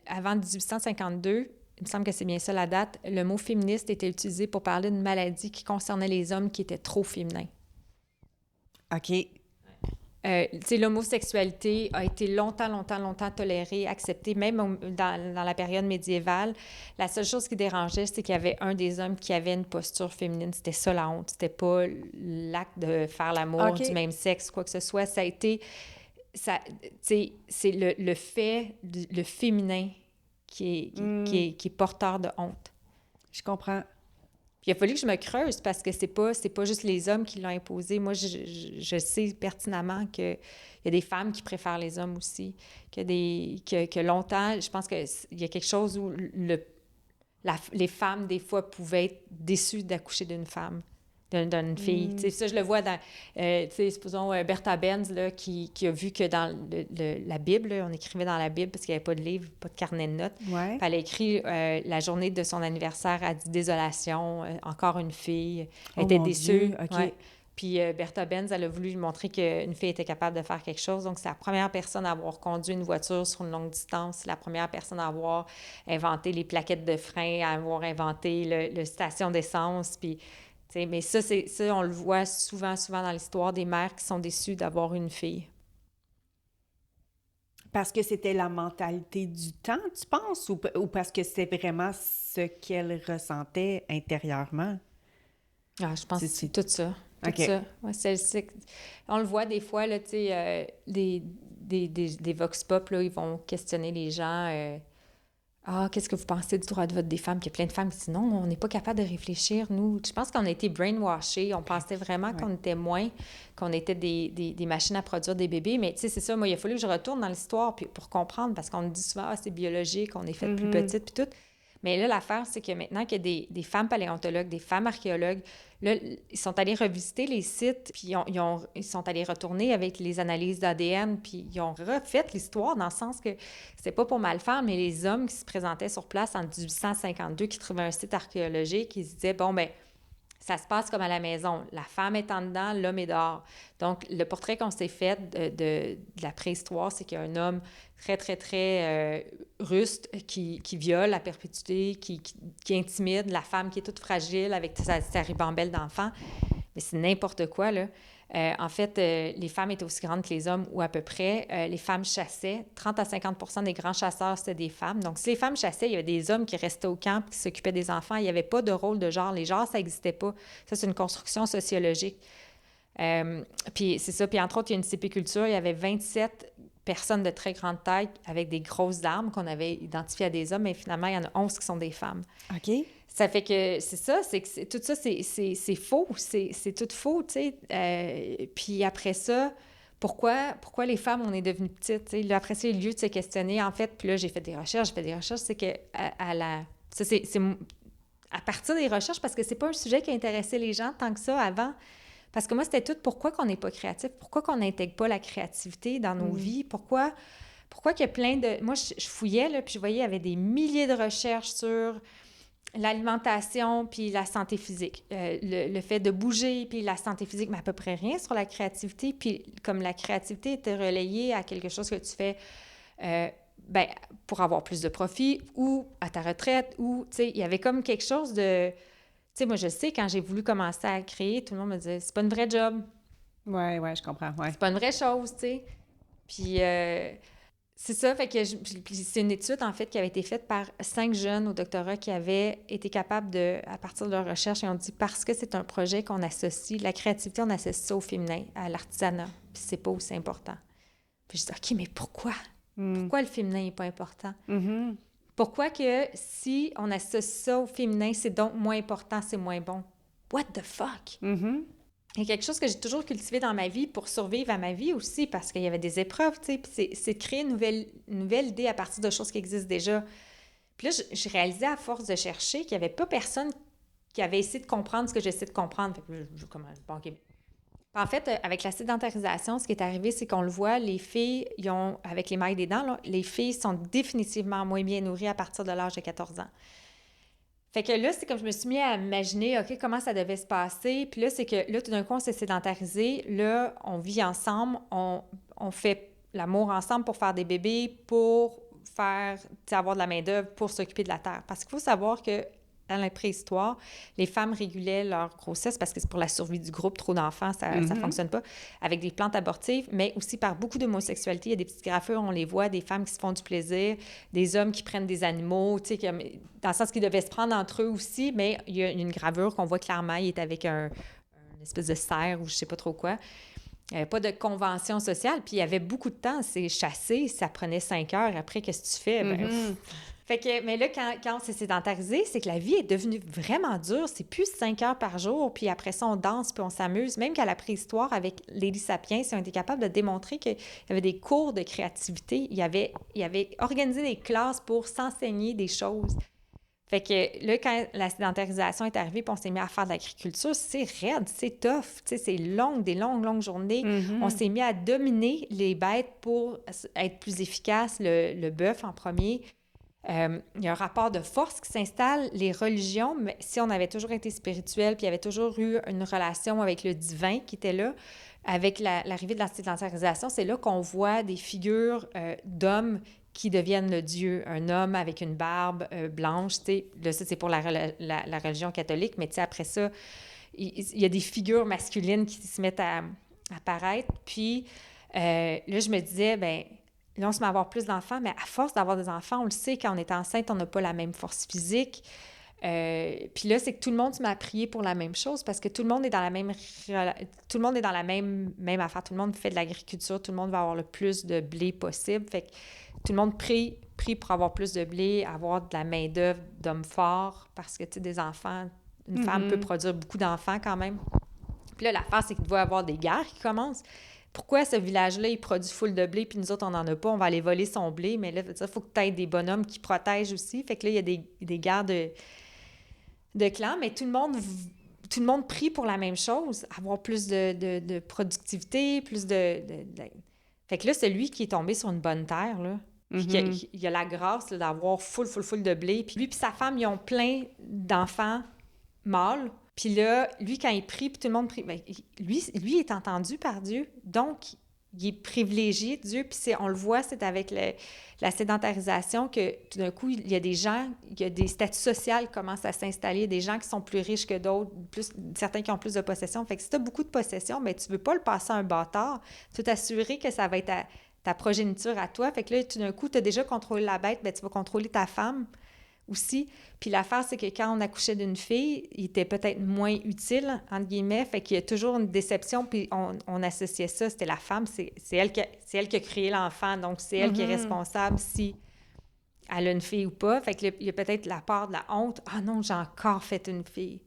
avant 1852, il me semble que c'est bien ça la date, le mot féministe était utilisé pour parler d'une maladie qui concernait les hommes qui étaient trop féminins. OK. L'homosexualité a été longtemps tolérée, acceptée, même dans la période médiévale. La seule chose qui dérangeait, c'est qu'il y avait un des hommes qui avait une posture féminine. C'était ça la honte. C'était pas l'acte de faire l'amour du même sexe, quoi que ce soit. Ça a été... c'est le fait, le féminin qui est porteur de honte. Je comprends. Puis il a fallu que je me creuse parce que c'est pas juste les hommes qui l'ont imposé. Moi, je sais pertinemment qu'il y a des femmes qui préfèrent les hommes aussi. Que longtemps, je pense qu'il y a quelque chose où les femmes, des fois, pouvaient être déçues d'accoucher d'une femme, d'une fille. Ça, je le vois dans, supposons, Bertha Benz, là, qui a vu que dans la Bible, là, on écrivait dans la Bible parce qu'il n'y avait pas de livre, pas de carnet de notes. Ouais. Elle a écrit la journée de son anniversaire, elle a dit « Désolation, encore une fille ». Elle était déçue. Dieu, OK. Ouais. Puis Bertha Benz, elle a voulu lui montrer qu'une fille était capable de faire quelque chose. Donc, c'est la première personne à avoir conduit une voiture sur une longue distance, la première personne à avoir inventé les plaquettes de frein, à avoir inventé le station d'essence, puis... Mais ça, on le voit souvent dans l'histoire des mères qui sont déçues d'avoir une fille. Parce que c'était la mentalité du temps, tu penses? Ou parce que c'est vraiment ce qu'elle ressentait intérieurement? Ah, je pense que c'est tout ça. Okay. Ça. Ouais, on le voit des fois, là, tu sais, des vox pop, là, ils vont questionner les gens... qu'est-ce que vous pensez du droit de vote des femmes? Puis il y a plein de femmes qui disent non, on n'est pas capable de réfléchir, nous. Je pense qu'on a été brainwashés. On pensait vraiment qu'on était moins, qu'on était des machines à produire des bébés. Mais tu sais, c'est ça, moi, il a fallu que je retourne dans l'histoire pour comprendre, parce qu'on nous dit souvent, c'est biologique, on est fait plus petite, puis tout. Mais là, l'affaire, c'est que maintenant qu'il y a des femmes paléontologues, des femmes archéologues, là, ils sont allés revisiter les sites, puis ils sont allés retourner avec les analyses d'ADN, puis ils ont refait l'histoire dans le sens que c'était pas pour mal faire, mais les hommes qui se présentaient sur place en 1852, qui trouvaient un site archéologique, ils se disaient, bon, ben ça se passe comme à la maison. La femme est en dedans, l'homme est dehors. Donc, le portrait qu'on s'est fait de la préhistoire, c'est qu'il y a un homme très, très, très ruste qui viole à perpétuité, qui intimide la femme qui est toute fragile avec sa ribambelle d'enfants. Mais c'est n'importe quoi, là. En fait, les femmes étaient aussi grandes que les hommes, ou à peu près. Les femmes chassaient. 30 à 50 des grands chasseurs, c'était des femmes. Donc, si les femmes chassaient, il y avait des hommes qui restaient au camp, qui s'occupaient des enfants. Il n'y avait pas de rôle de genre. Les genres, ça n'existait pas. Ça, c'est une construction sociologique. Puis c'est ça. Puis entre autres, il y a une sépulture. Il y avait 27 personnes de très grande taille avec des grosses armes qu'on avait identifiées à des hommes, mais finalement, il y en a 11 qui sont des femmes. OK. Ça fait que c'est ça, tout ça, c'est faux, c'est tout faux, tu sais. Puis après ça, pourquoi les femmes, on est devenues petites, tu sais. Là, après ça, il y a lieu de se questionner, en fait, puis là, j'ai fait des recherches, c'est que ça, c'est à partir des recherches, parce que c'est pas un sujet qui intéressait les gens tant que ça avant. Parce que moi, c'était tout pourquoi qu'on n'est pas créatif, pourquoi qu'on n'intègre pas la créativité dans nos vies, pourquoi pourquoi qu'il y a plein de... Moi, je fouillais, là, puis je voyais, il y avait des milliers de recherches sur l'alimentation puis la santé physique. Le fait de bouger puis la santé physique, mais à peu près rien sur la créativité. Puis comme la créativité était relayée à quelque chose que tu fais pour avoir plus de profit ou à ta retraite ou, tu sais, il y avait comme quelque chose de... Tu sais, moi, je sais, quand j'ai voulu commencer à créer, tout le monde me disait, c'est pas une vraie job. Ouais, je comprends, ouais. C'est pas une vraie chose, tu sais. Puis... c'est ça, fait que c'est une étude, en fait, qui avait été faite par 5 jeunes au doctorat qui avaient été capables de, à partir de leur recherche, ils ont dit, parce que c'est un projet qu'on associe, la créativité, on associe ça au féminin, à l'artisanat, puis c'est pas aussi important. Puis je dis, OK, mais pourquoi? Pourquoi le féminin n'est pas important? Pourquoi que si on associe ça au féminin, c'est donc moins important, c'est moins bon? What the fuck? Il y a quelque chose que j'ai toujours cultivé dans ma vie pour survivre à ma vie aussi, parce qu'il y avait des épreuves, tu sais, puis c'est de créer une nouvelle idée à partir de choses qui existent déjà. Puis là, je réalisais à force de chercher qu'il n'y avait pas personne qui avait essayé de comprendre ce que j'essaie de comprendre. Fait que bon, OK. En fait, avec la sédentarisation, ce qui est arrivé, c'est qu'on le voit, les filles, avec les mailles des dents, là, les filles sont définitivement moins bien nourries à partir de l'âge de 14 ans. Fait que là, c'est comme je me suis mis à imaginer, OK, comment ça devait se passer. Puis là, c'est que là, tout d'un coup, on s'est sédentarisé. Là, on vit ensemble, on fait l'amour ensemble pour faire des bébés, pour avoir de la main-d'œuvre, pour s'occuper de la terre. Parce qu'il faut savoir que dans la préhistoire, les femmes régulaient leur grossesse parce que c'est pour la survie du groupe, trop d'enfants, ça ne fonctionne pas, avec des plantes abortives, mais aussi par beaucoup d'homosexualité. Il y a des petites graffures, on les voit, des femmes qui se font du plaisir, des hommes qui prennent des animaux, tu sais, dans le sens qu'ils devaient se prendre entre eux aussi, mais il y a une gravure qu'on voit clairement, il est avec une espèce de cerf ou je sais pas trop quoi. Il n'y avait pas de convention sociale, puis il y avait beaucoup de temps, c'est chasser, ça prenait 5 heures. Après, qu'est-ce que tu fais? Fait que, mais là, quand on s'est sédentarisé, c'est que la vie est devenue vraiment dure. C'est plus 5 heures par jour, puis après ça, on danse, puis on s'amuse. Même qu'à la préhistoire, avec Lady Sapiens, ils ont été capables de démontrer qu'il y avait des cours de créativité. Il y avait organisé des classes pour s'enseigner des choses. Fait que là, quand la sédentarisation est arrivée, puis on s'est mis à faire de l'agriculture, c'est raide, c'est tough, tu sais, c'est des longues journées. On s'est mis à dominer les bêtes pour être plus efficace, le bœuf en premier. Il y a un rapport de force qui s'installe. Les religions, mais si on avait toujours été spirituel, puis il y avait toujours eu une relation avec le divin qui était là, avec l'arrivée de la sédentarisation, c'est là qu'on voit des figures d'hommes qui deviennent le Dieu. Un homme avec une barbe blanche, tu sais, là, ça, c'est pour la religion catholique, mais tu sais, après ça, il y a des figures masculines qui se mettent à apparaître. Puis là, je me disais, là, on se met à avoir plus d'enfants, mais à force d'avoir des enfants, on le sait, quand on est enceinte, on n'a pas la même force physique. Puis là, c'est que tout le monde se met à prier pour la même chose parce que tout le monde est dans la même affaire. Tout le monde fait de l'agriculture, tout le monde va avoir le plus de blé possible. Fait que tout le monde prie pour avoir plus de blé, avoir de la main-d'œuvre d'hommes forts parce que, tu sais, des enfants, une femme peut produire beaucoup d'enfants quand même. Puis là, l'affaire, c'est qu'il doit y avoir des guerres qui commencent. Pourquoi ce village-là, il produit full de blé, puis nous autres, on n'en a pas, on va aller voler son blé, mais là, il faut que tu aies des bonhommes qui protègent aussi. Fait que là, il y a des guerres de clans, mais tout le monde prie pour la même chose, avoir plus de productivité, plus de... Fait que là, celui qui est tombé sur une bonne terre, là, puis il a la grâce là, d'avoir full de blé, puis lui puis sa femme, ils ont plein d'enfants mâles. Puis là, lui, quand il prie, puis tout le monde prie, lui est entendu par Dieu. Donc, il est privilégié de Dieu. Puis on le voit, c'est avec la sédentarisation que tout d'un coup, il y a des statuts sociaux qui commencent à s'installer, des gens qui sont plus riches que d'autres, certains qui ont plus de possessions. Fait que si tu as beaucoup de possessions, bien, tu ne veux pas le passer à un bâtard. Tu veux t'assurer que ça va être ta progéniture à toi. Fait que là, tout d'un coup, tu as déjà contrôlé la bête, bien, tu vas contrôler ta femme aussi. Puis l'affaire, c'est que quand on accouchait d'une fille, il était peut-être moins utile, entre guillemets, fait qu'il y a toujours une déception, puis on associait ça, c'était la femme, c'est elle qui a créé l'enfant, donc c'est elle qui est responsable si elle a une fille ou pas. Fait qu'il y a peut-être la part de la honte. « Ah non, j'ai encore fait une fille. »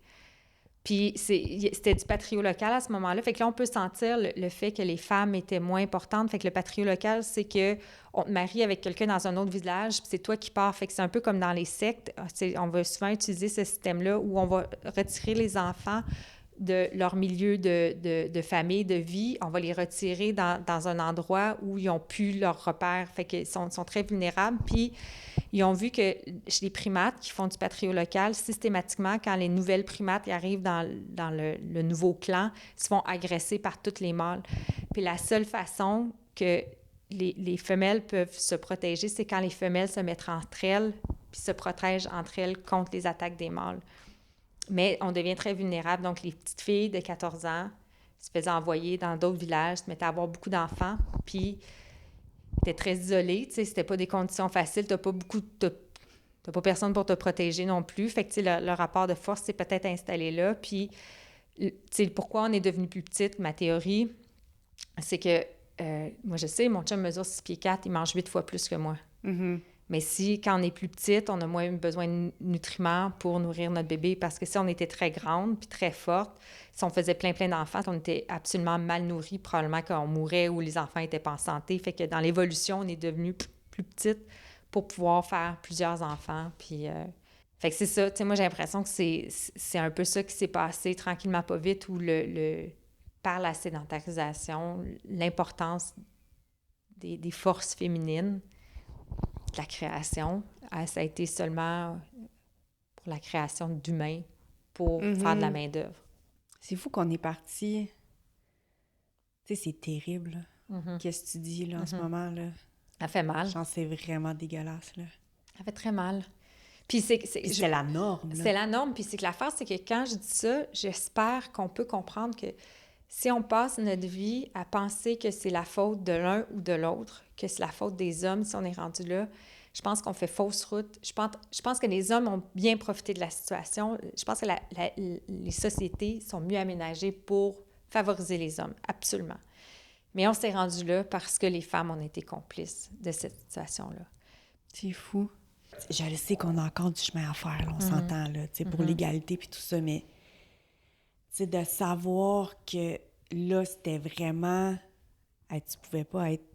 Puis c'était du patrio local à ce moment-là. Fait que là, on peut sentir le fait que les femmes étaient moins importantes. Fait que le patrio local, c'est qu'on te marie avec quelqu'un dans un autre village, puis c'est toi qui pars. Fait que c'est un peu comme dans les sectes. On va souvent utiliser ce système-là où on va retirer les enfants de leur milieu de famille, de vie. On va les retirer dans un endroit où ils n'ont plus leur repère. Fait qu'ils sont très vulnérables. Puis, ils ont vu que chez les primates qui font du patrio local, systématiquement, quand les nouvelles primates arrivent dans le nouveau clan, ils se font agresser par toutes les mâles. Puis la seule façon que les femelles peuvent se protéger, c'est quand les femelles se mettent entre elles puis se protègent entre elles contre les attaques des mâles. Mais on devient très vulnérable. Donc, les petites filles de 14 ans se faisaient envoyer dans d'autres villages, se mettaient à avoir beaucoup d'enfants, puis étaient très isolées. Tu sais, c'était pas des conditions faciles. T'as pas personne pour te protéger non plus. Fait que, tu sais, le rapport de force s'est peut-être installé là. Puis, tu sais, pourquoi on est devenu plus petite, ma théorie, c'est que, moi, je sais, mon chum mesure 6 pieds 4, il mange 8 fois plus que moi. Mm-hmm. Mais si, quand on est plus petite, on a moins besoin de nutriments pour nourrir notre bébé, parce que si on était très grande puis très forte, si on faisait plein d'enfants, on était absolument mal nourris, probablement qu'on mourrait ou les enfants n'étaient pas en santé. Fait que dans l'évolution, on est devenu plus petite pour pouvoir faire plusieurs enfants. Puis, fait que c'est ça. Tu sais, moi, j'ai l'impression que c'est un peu ça qui s'est passé tranquillement, pas vite, où par la sédentarisation, l'importance des forces féminines, de la création, ça a été seulement pour la création d'humains pour faire de la main-d'œuvre. C'est fou qu'on est parti. Tu sais, c'est terrible. Qu'est-ce que tu dis là, en ce moment? Là? Ça fait mal. Genre, c'est vraiment dégueulasse. Là. Ça fait très mal. Puis c'est la norme. Là. C'est la norme. Puis c'est que l'affaire, c'est que quand je dis ça, j'espère qu'on peut comprendre que si on passe notre vie à penser que c'est la faute de l'un ou de l'autre, que c'est la faute des hommes si on est rendu là, je pense qu'on fait fausse route. Je pense que les hommes ont bien profité de la situation. Je pense que les sociétés sont mieux aménagées pour favoriser les hommes, absolument. Mais on s'est rendu là parce que les femmes ont été complices de cette situation-là. C'est fou. Je le sais qu'on a encore du chemin à faire, là, on s'entend, là, pour l'égalité puis tout ça, mais de savoir que là, c'était vraiment... tu pouvais pas être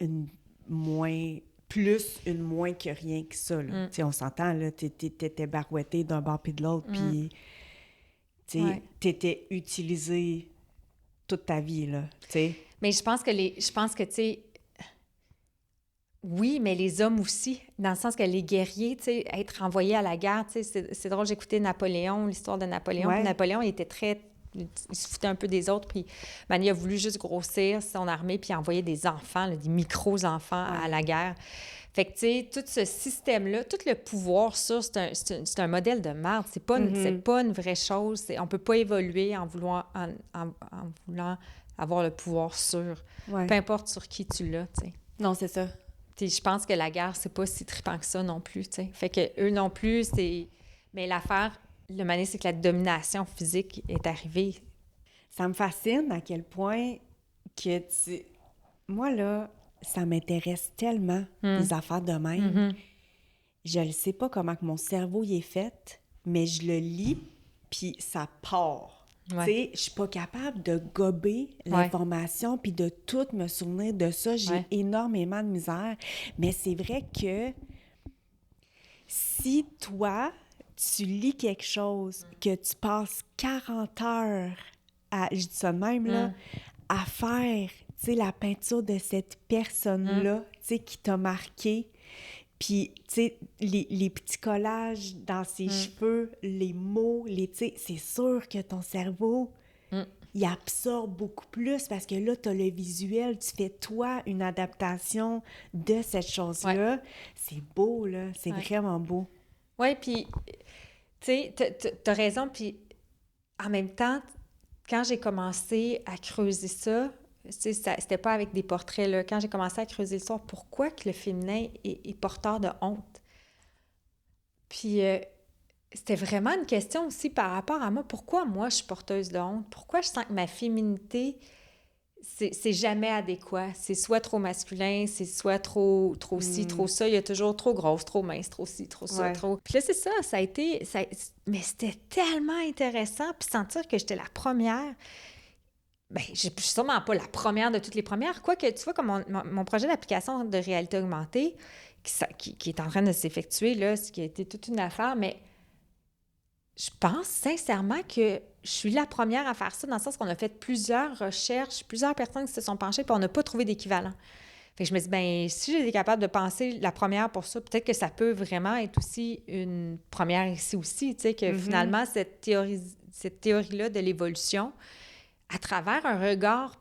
une moins que rien que ça. Là. On s'entend, là, t'étais barouettée d'un bord puis de l'autre, puis t'étais utilisée toute ta vie, là, t'sais. Mais je pense que, tu sais, oui, mais les hommes aussi, dans le sens que les guerriers, tu sais, être envoyés à la guerre, tu sais, c'est drôle, j'écoutais Napoléon, l'histoire de Napoléon. Ouais. Napoléon, il était très... Il se foutait un peu des autres, puis il a voulu juste grossir son armée, puis envoyer des enfants, là, des micros-enfants à la guerre. Fait que, tu sais, tout ce système-là, tout le pouvoir, ça, c'est un modèle de merde. C'est pas une vraie chose. On peut pas évoluer en voulant avoir le pouvoir sur... Peu importe sur qui tu l'as, tu sais. Non, c'est ça. Je pense que la guerre, c'est pas si trippant que ça non plus, tu sais. Fait que eux non plus, c'est... Mais l'affaire, le mané, c'est que la domination physique est arrivée. Ça me fascine à quel point que moi, là, ça m'intéresse tellement, les affaires de même. Je ne sais pas comment que mon cerveau y est fait, mais je le lis, puis ça part. Tu sais, je suis pas capable de gober l'information puis de tout me souvenir de ça. J'ai énormément de misère. Mais c'est vrai que si toi, tu lis quelque chose, que tu passes 40 heures je dis ça de même, là, à faire, tu sais, la peinture de cette personne-là, tu sais, qui t'a marqué, puis, tu sais, les petits collages dans ses cheveux, les mots, tu sais, c'est sûr que ton cerveau, il absorbe beaucoup plus parce que là, tu as le visuel, tu fais, toi, une adaptation de cette chose-là. Ouais. C'est beau, là. C'est vraiment beau. Oui, puis, tu sais, t'as raison, puis en même temps, quand j'ai commencé à creuser ça, c'était pas avec des portraits, là. Quand j'ai commencé à creuser l'histoire, pourquoi que le féminin est porteur de honte? Puis, c'était vraiment une question aussi par rapport à moi. Pourquoi moi, je suis porteuse de honte? Pourquoi je sens que ma féminité, c'est jamais adéquat? C'est soit trop masculin, c'est soit trop ci, trop ça. Il y a toujours trop grosse, trop mince, trop ci, trop ça, trop... Puis là, c'est ça, ça a été... Mais c'était tellement intéressant, puis sentir que j'étais la première... Bien, je suis sûrement pas la première de toutes les premières. Quoique, tu vois, comme mon projet d'application de réalité augmentée, qui est en train de s'effectuer, là, ce qui a été toute une affaire, mais je pense sincèrement que je suis la première à faire ça, dans le sens qu'on a fait plusieurs recherches, plusieurs personnes qui se sont penchées, puis on n'a pas trouvé d'équivalent. Fait que je me dis, ben si j'étais capable de penser la première pour ça, peut-être que ça peut vraiment être aussi une première ici aussi, tu sais, que finalement, cette théorie-là de l'évolution, à travers un regard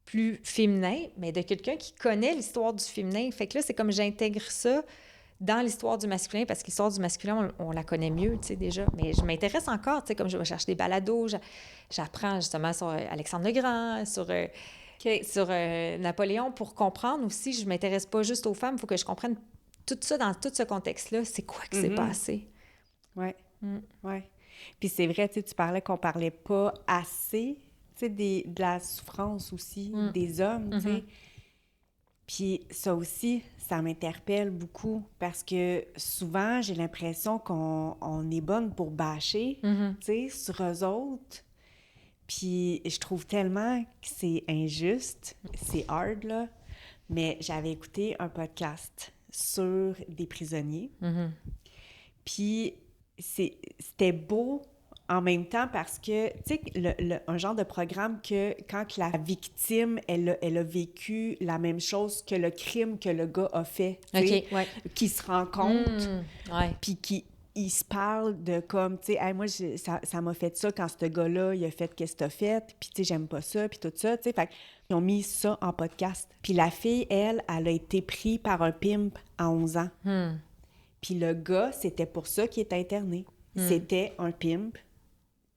plus féminin, mais de quelqu'un qui connaît l'histoire du féminin. Fait que là, c'est comme j'intègre ça dans l'histoire du masculin, parce que l'histoire du masculin, on la connaît mieux, tu sais, déjà. Mais je m'intéresse encore, tu sais, comme je vais chercher des balados, j'apprends justement sur Alexandre le Grand, sur Napoléon, pour comprendre aussi, je m'intéresse pas juste aux femmes, il faut que je comprenne tout ça dans tout ce contexte-là. C'est quoi qui s'est passé? Oui, oui. Puis c'est vrai, tu parlais qu'on parlait pas assez, tu sais, de la souffrance aussi des hommes, tu sais. Puis ça aussi, ça m'interpelle beaucoup parce que souvent, j'ai l'impression qu'on est bonne pour bâcher, tu sais, sur eux autres. Puis je trouve tellement que c'est injuste, c'est hard, là. Mais j'avais écouté un podcast sur des prisonniers. Puis c'était beau en même temps parce que, tu sais, un genre de programme que quand la victime, elle a vécu la même chose que le crime que le gars a fait, tu sais, qui se rencontrent, puis qui ils se parlent de comme, tu sais, hey, moi, ça m'a fait ça quand ce gars-là, il a fait qu'est-ce que t'as fait, puis tu sais, j'aime pas ça, puis tout ça, tu sais, fait qu'ils ont mis ça en podcast. Puis la fille, elle a été prise par un pimp à 11 ans. Puis le gars, c'était pour ça qu'il est interné. C'était un pimp.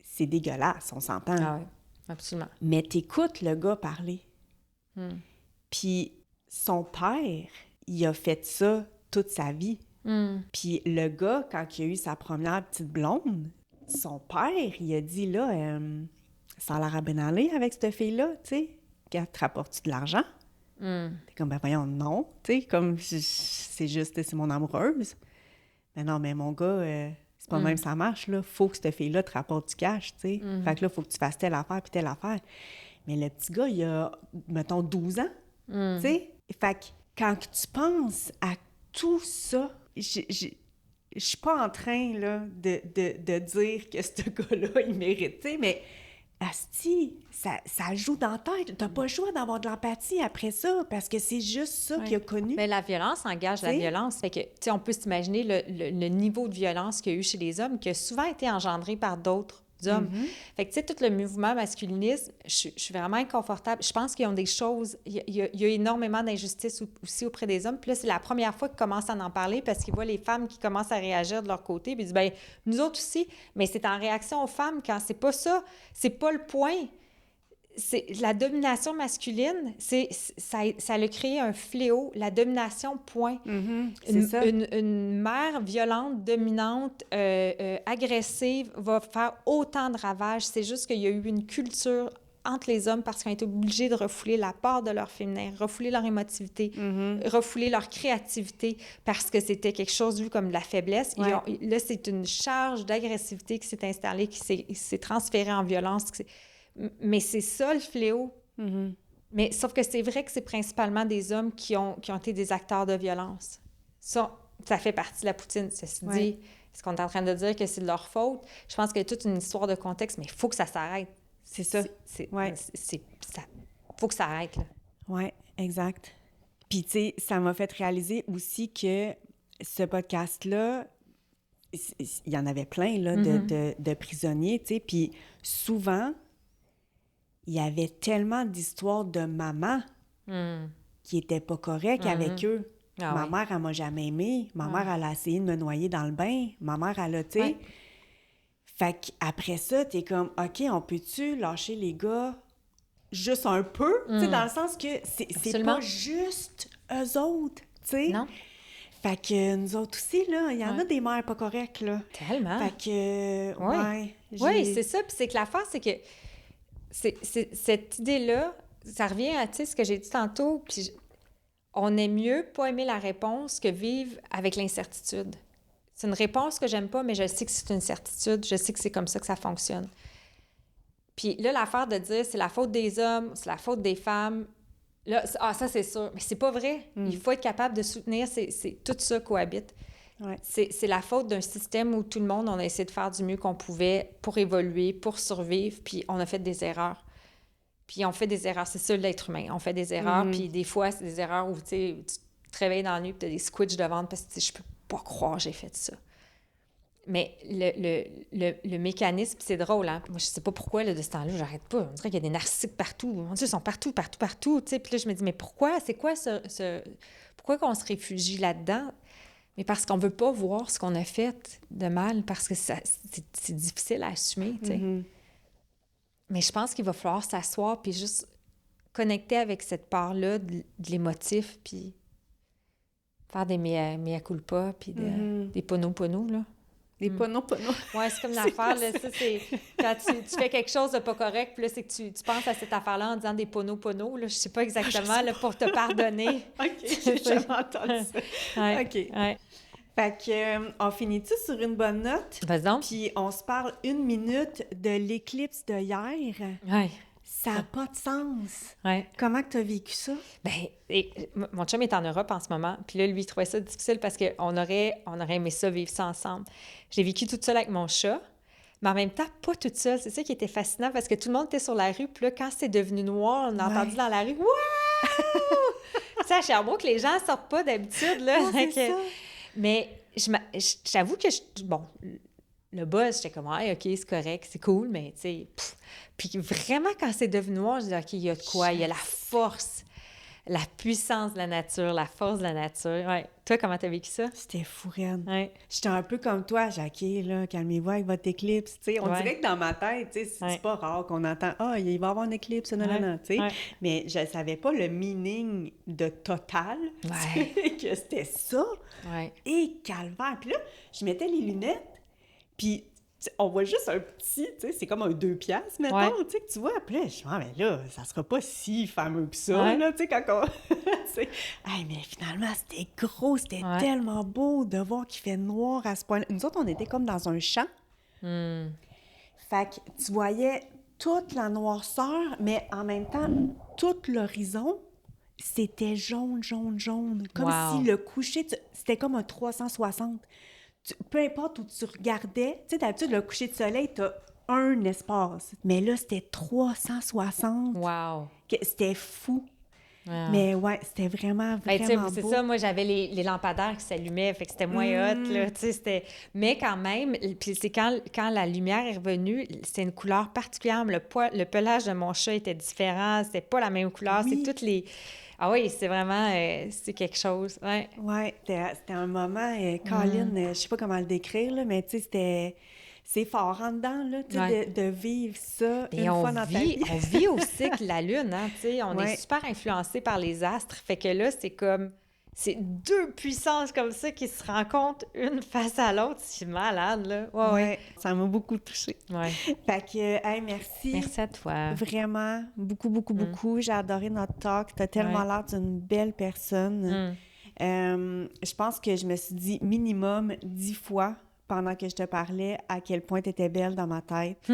C'est dégueulasse, on s'entend. Ah oui, absolument. Mais t'écoutes le gars parler. Puis son père, il a fait ça toute sa vie. Puis le gars, quand il a eu sa première petite blonde, son père, il a dit, là, ça a l'air bien aller avec cette fille-là, tu sais. Qu'elle te rapporte-tu de l'argent? T'es comme, ben voyons, non, tu sais, comme, c'est juste, c'est mon amoureuse. Mais non, mais mon gars, c'est pas même ça marche, là. Faut que cette fille-là te rapporte du cash, tu sais. Fait que là, faut que tu fasses telle affaire puis telle affaire. Mais le petit gars, il a, mettons, 12 ans, tu sais. Fait que quand tu penses à tout ça, je suis pas en train, là, de dire que ce gars-là, il mérite, tu sais, mais asti, ça joue dans la tête. T'as pas le choix d'avoir de l'empathie après ça, parce que c'est juste ça qu'il a connu. Mais la violence engage la violence. Fait que, tu sais, on peut s'imaginer le niveau de violence qu'il y a eu chez les hommes, qui a souvent été engendré par d'autres hommes. Fait que, tu sais, tout le mouvement masculiniste, je suis vraiment inconfortable. Je pense qu'ils ont des choses... Il y a énormément d'injustice aussi auprès des hommes. Puis là, c'est la première fois qu'ils commencent à en parler parce qu'ils voient les femmes qui commencent à réagir de leur côté. Puis ils disent, bien, nous autres aussi. Mais c'est en réaction aux femmes quand c'est pas ça. C'est pas le point. C'est la domination masculine, ça a créé un fléau, la domination, point. C'est ça. Une mère violente, dominante, agressive va faire autant de ravages. C'est juste qu'il y a eu une culture entre les hommes parce qu'ils ont été obligés de refouler la part de leur féminin, refouler leur émotivité, refouler leur créativité parce que c'était quelque chose vu comme de la faiblesse. Là, c'est une charge d'agressivité qui s'est installée, qui s'est transférée en violence. Mais c'est ça, le fléau. Mais sauf que c'est vrai que c'est principalement des hommes qui ont été des acteurs de violence. Ça fait partie de la poutine. Ceci dit, est-ce qu'on est en train de dire que c'est de leur faute? Je pense qu'il y a toute une histoire de contexte, mais il faut que ça s'arrête. C'est ça. Faut que ça arrête, là. Oui, exact. Puis, tu sais, ça m'a fait réaliser aussi que ce podcast-là, il y en avait plein, là, de prisonniers, tu sais, puis souvent... il y avait tellement d'histoires de mamans qui n'étaient pas correctes avec eux. Ma mère, elle m'a jamais aimée. Ma mère, elle a essayé de me noyer dans le bain. Ma mère, elle a, tu sais... Fait qu'après ça, t'es comme, OK, on peut-tu lâcher les gars juste un peu? Tu sais, dans le sens que c'est pas juste eux autres, tu sais? Non. Fait que nous autres aussi, là, il y en a des mères pas correctes, là. Tellement. Fait que, Oui, c'est ça. Puis c'est que l'affaire, c'est que cette idée-là, ça revient à, tu sais, ce que j'ai dit tantôt, puis on aime mieux pas aimer la réponse que vivre avec l'incertitude. C'est une réponse que j'aime pas, mais je sais que c'est une certitude, je sais que c'est comme ça que ça fonctionne. Puis là, l'affaire de dire c'est la faute des hommes, c'est la faute des femmes, là, ça c'est sûr, mais c'est pas vrai. Il faut être capable de soutenir, tout ça cohabite. Ouais. C'est la faute d'un système où tout le monde, on a essayé de faire du mieux qu'on pouvait pour évoluer, pour survivre, puis on a fait des erreurs. Puis on fait des erreurs, c'est ça l'être humain. On fait des erreurs, puis des fois, c'est des erreurs où, tu sais, tu te réveilles dans la nuit, puis tu as des squidges de ventre parce que je peux pas croire que j'ai fait ça. Mais le mécanisme, c'est drôle, hein? Moi, je sais pas pourquoi, là, de ce temps-là, j'arrête pas. On dirait qu'il y a des narcissiques partout. Mon Dieu, ils sont partout, partout, partout, tu sais. Puis là, je me dis, mais pourquoi? C'est quoi pourquoi qu'on se réfugie là-dedans? Mais parce qu'on veut pas voir ce qu'on a fait de mal, parce que c'est difficile à assumer, tu sais. Mais je pense qu'il va falloir s'asseoir puis juste connecter avec cette part-là de l'émotif, puis faire des mea culpa, puis des pono-pono, là. Des pono. Ouais, c'est comme l'affaire, là, ça, c'est quand tu fais quelque chose de pas correct, puis là, c'est que tu penses à cette affaire-là en disant des pono-pono, là, je sais pas exactement, là, pour te pardonner. OK, j'ai jamais entendu ça. Ouais, OK. ouais. Fait que, on finit-tu sur une bonne note? Vas-y donc. Puis on se parle 1 minute de l'éclipse de hier. Ouais. Ça n'a pas de sens. Ouais. Comment que tu as vécu ça? Bien, mon chum est en Europe en ce moment, puis là, lui, il trouvait ça difficile parce qu'on aurait aimé ça, vivre ça ensemble. J'ai vécu toute seule avec mon chat, mais en même temps, pas toute seule. C'est ça qui était fascinant parce que tout le monde était sur la rue, puis là, quand c'est devenu noir, on a entendu dans la rue « Wouah! » Tu sais, à Sherbrooke, les gens sortent pas d'habitude, là. Oh, c'est ça. Mais j'avoue que, bon, le buzz, j'étais comme, ah, OK, c'est correct, c'est cool, mais tu sais, puis vraiment, quand c'est devenu noir, je dis, OK, il y a de quoi? Il y a la force, la puissance de la nature, la force de la nature. Ouais. Toi, comment t'as vécu ça? C'était fou, Reine. Ouais. J'étais un peu comme toi, Jackie, là, calmez-vous avec votre éclipse. Tu sais, on dirait que dans ma tête, tu sais, c'est pas rare qu'on entend « Ah, il va y avoir une éclipse, non, tu sais. Mais je savais pas le meaning de total, que c'était ça. Ouais. Et calvaire. Puis là, je mettais les lunettes, puis on voit juste un petit, tu sais, c'est comme un 2 piastres, mettons, tu sais, que tu vois. Puis là, je dis, ah, mais là, ça sera pas si fameux que ça, là, tu sais, quand on... Hey, mais finalement, c'était gros, c'était tellement beau de voir qu'il fait noir à ce point-là. Nous autres, on était comme dans un champ. Fait que tu voyais toute la noirceur, mais en même temps, tout l'horizon, c'était jaune, jaune, jaune. Comme si le coucher, c'était comme un 360. Peu importe où tu regardais, tu sais, d'habitude, le coucher de soleil, t'as un espace. Mais là, c'était 360. Wow! C'était fou. Wow. Mais ouais, c'était vraiment, vraiment beau. C'est ça, moi, j'avais les lampadaires qui s'allumaient, fait que c'était moins hot, là, tu sais, c'était... Mais quand même, puis c'est quand la lumière est revenue, c'était une couleur particulière. Le pelage de mon chat était différent, c'était pas la même couleur, c'est toutes les... Ah oui, c'est vraiment... c'est quelque chose, ouais. Ouais, c'était un moment, Colin, je sais pas comment le décrire, là, mais tu sais, c'est fort en dedans, là, tu sais, de vivre ça une fois dans ta vie. On vit au cycle de la Lune, hein, tu sais, on est super influencé par les astres, fait que là, c'est comme... C'est 2 puissances comme ça qui se rencontrent une face à l'autre. C'est malade, là. Ouais. Ça m'a beaucoup touchée. Ouais. Fait que, hey, merci. Merci à toi. Vraiment, beaucoup, beaucoup, beaucoup. J'ai adoré notre talk. T'as tellement l'air d'une belle personne. Je pense que je me suis dit minimum 10 fois pendant que je te parlais à quel point t'étais belle dans ma tête.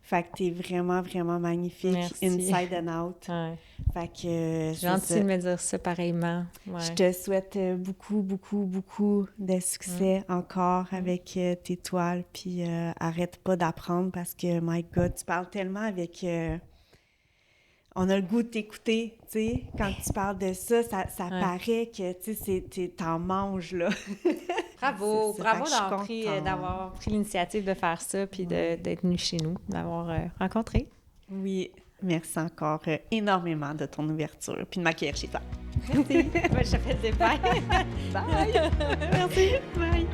Fait que t'es vraiment, vraiment magnifique. Merci. Inside and out. Ouais. Fait que... Gentil de me dire ça pareillement. Ouais. Je te souhaite beaucoup, beaucoup, beaucoup de succès encore avec tes toiles. Puis arrête pas d'apprendre parce que, my God, tu parles tellement avec... on a le goût de t'écouter, tu sais. Quand tu parles de ça, ça paraît que, tu sais, t'en manges, là. Bravo d'avoir pris l'initiative de faire ça puis d'être venu chez nous, d'avoir rencontré. Oui, merci encore énormément de ton ouverture puis de m'accueillir chez toi. Merci. Je te fais des bye. Bye. Merci. Bye.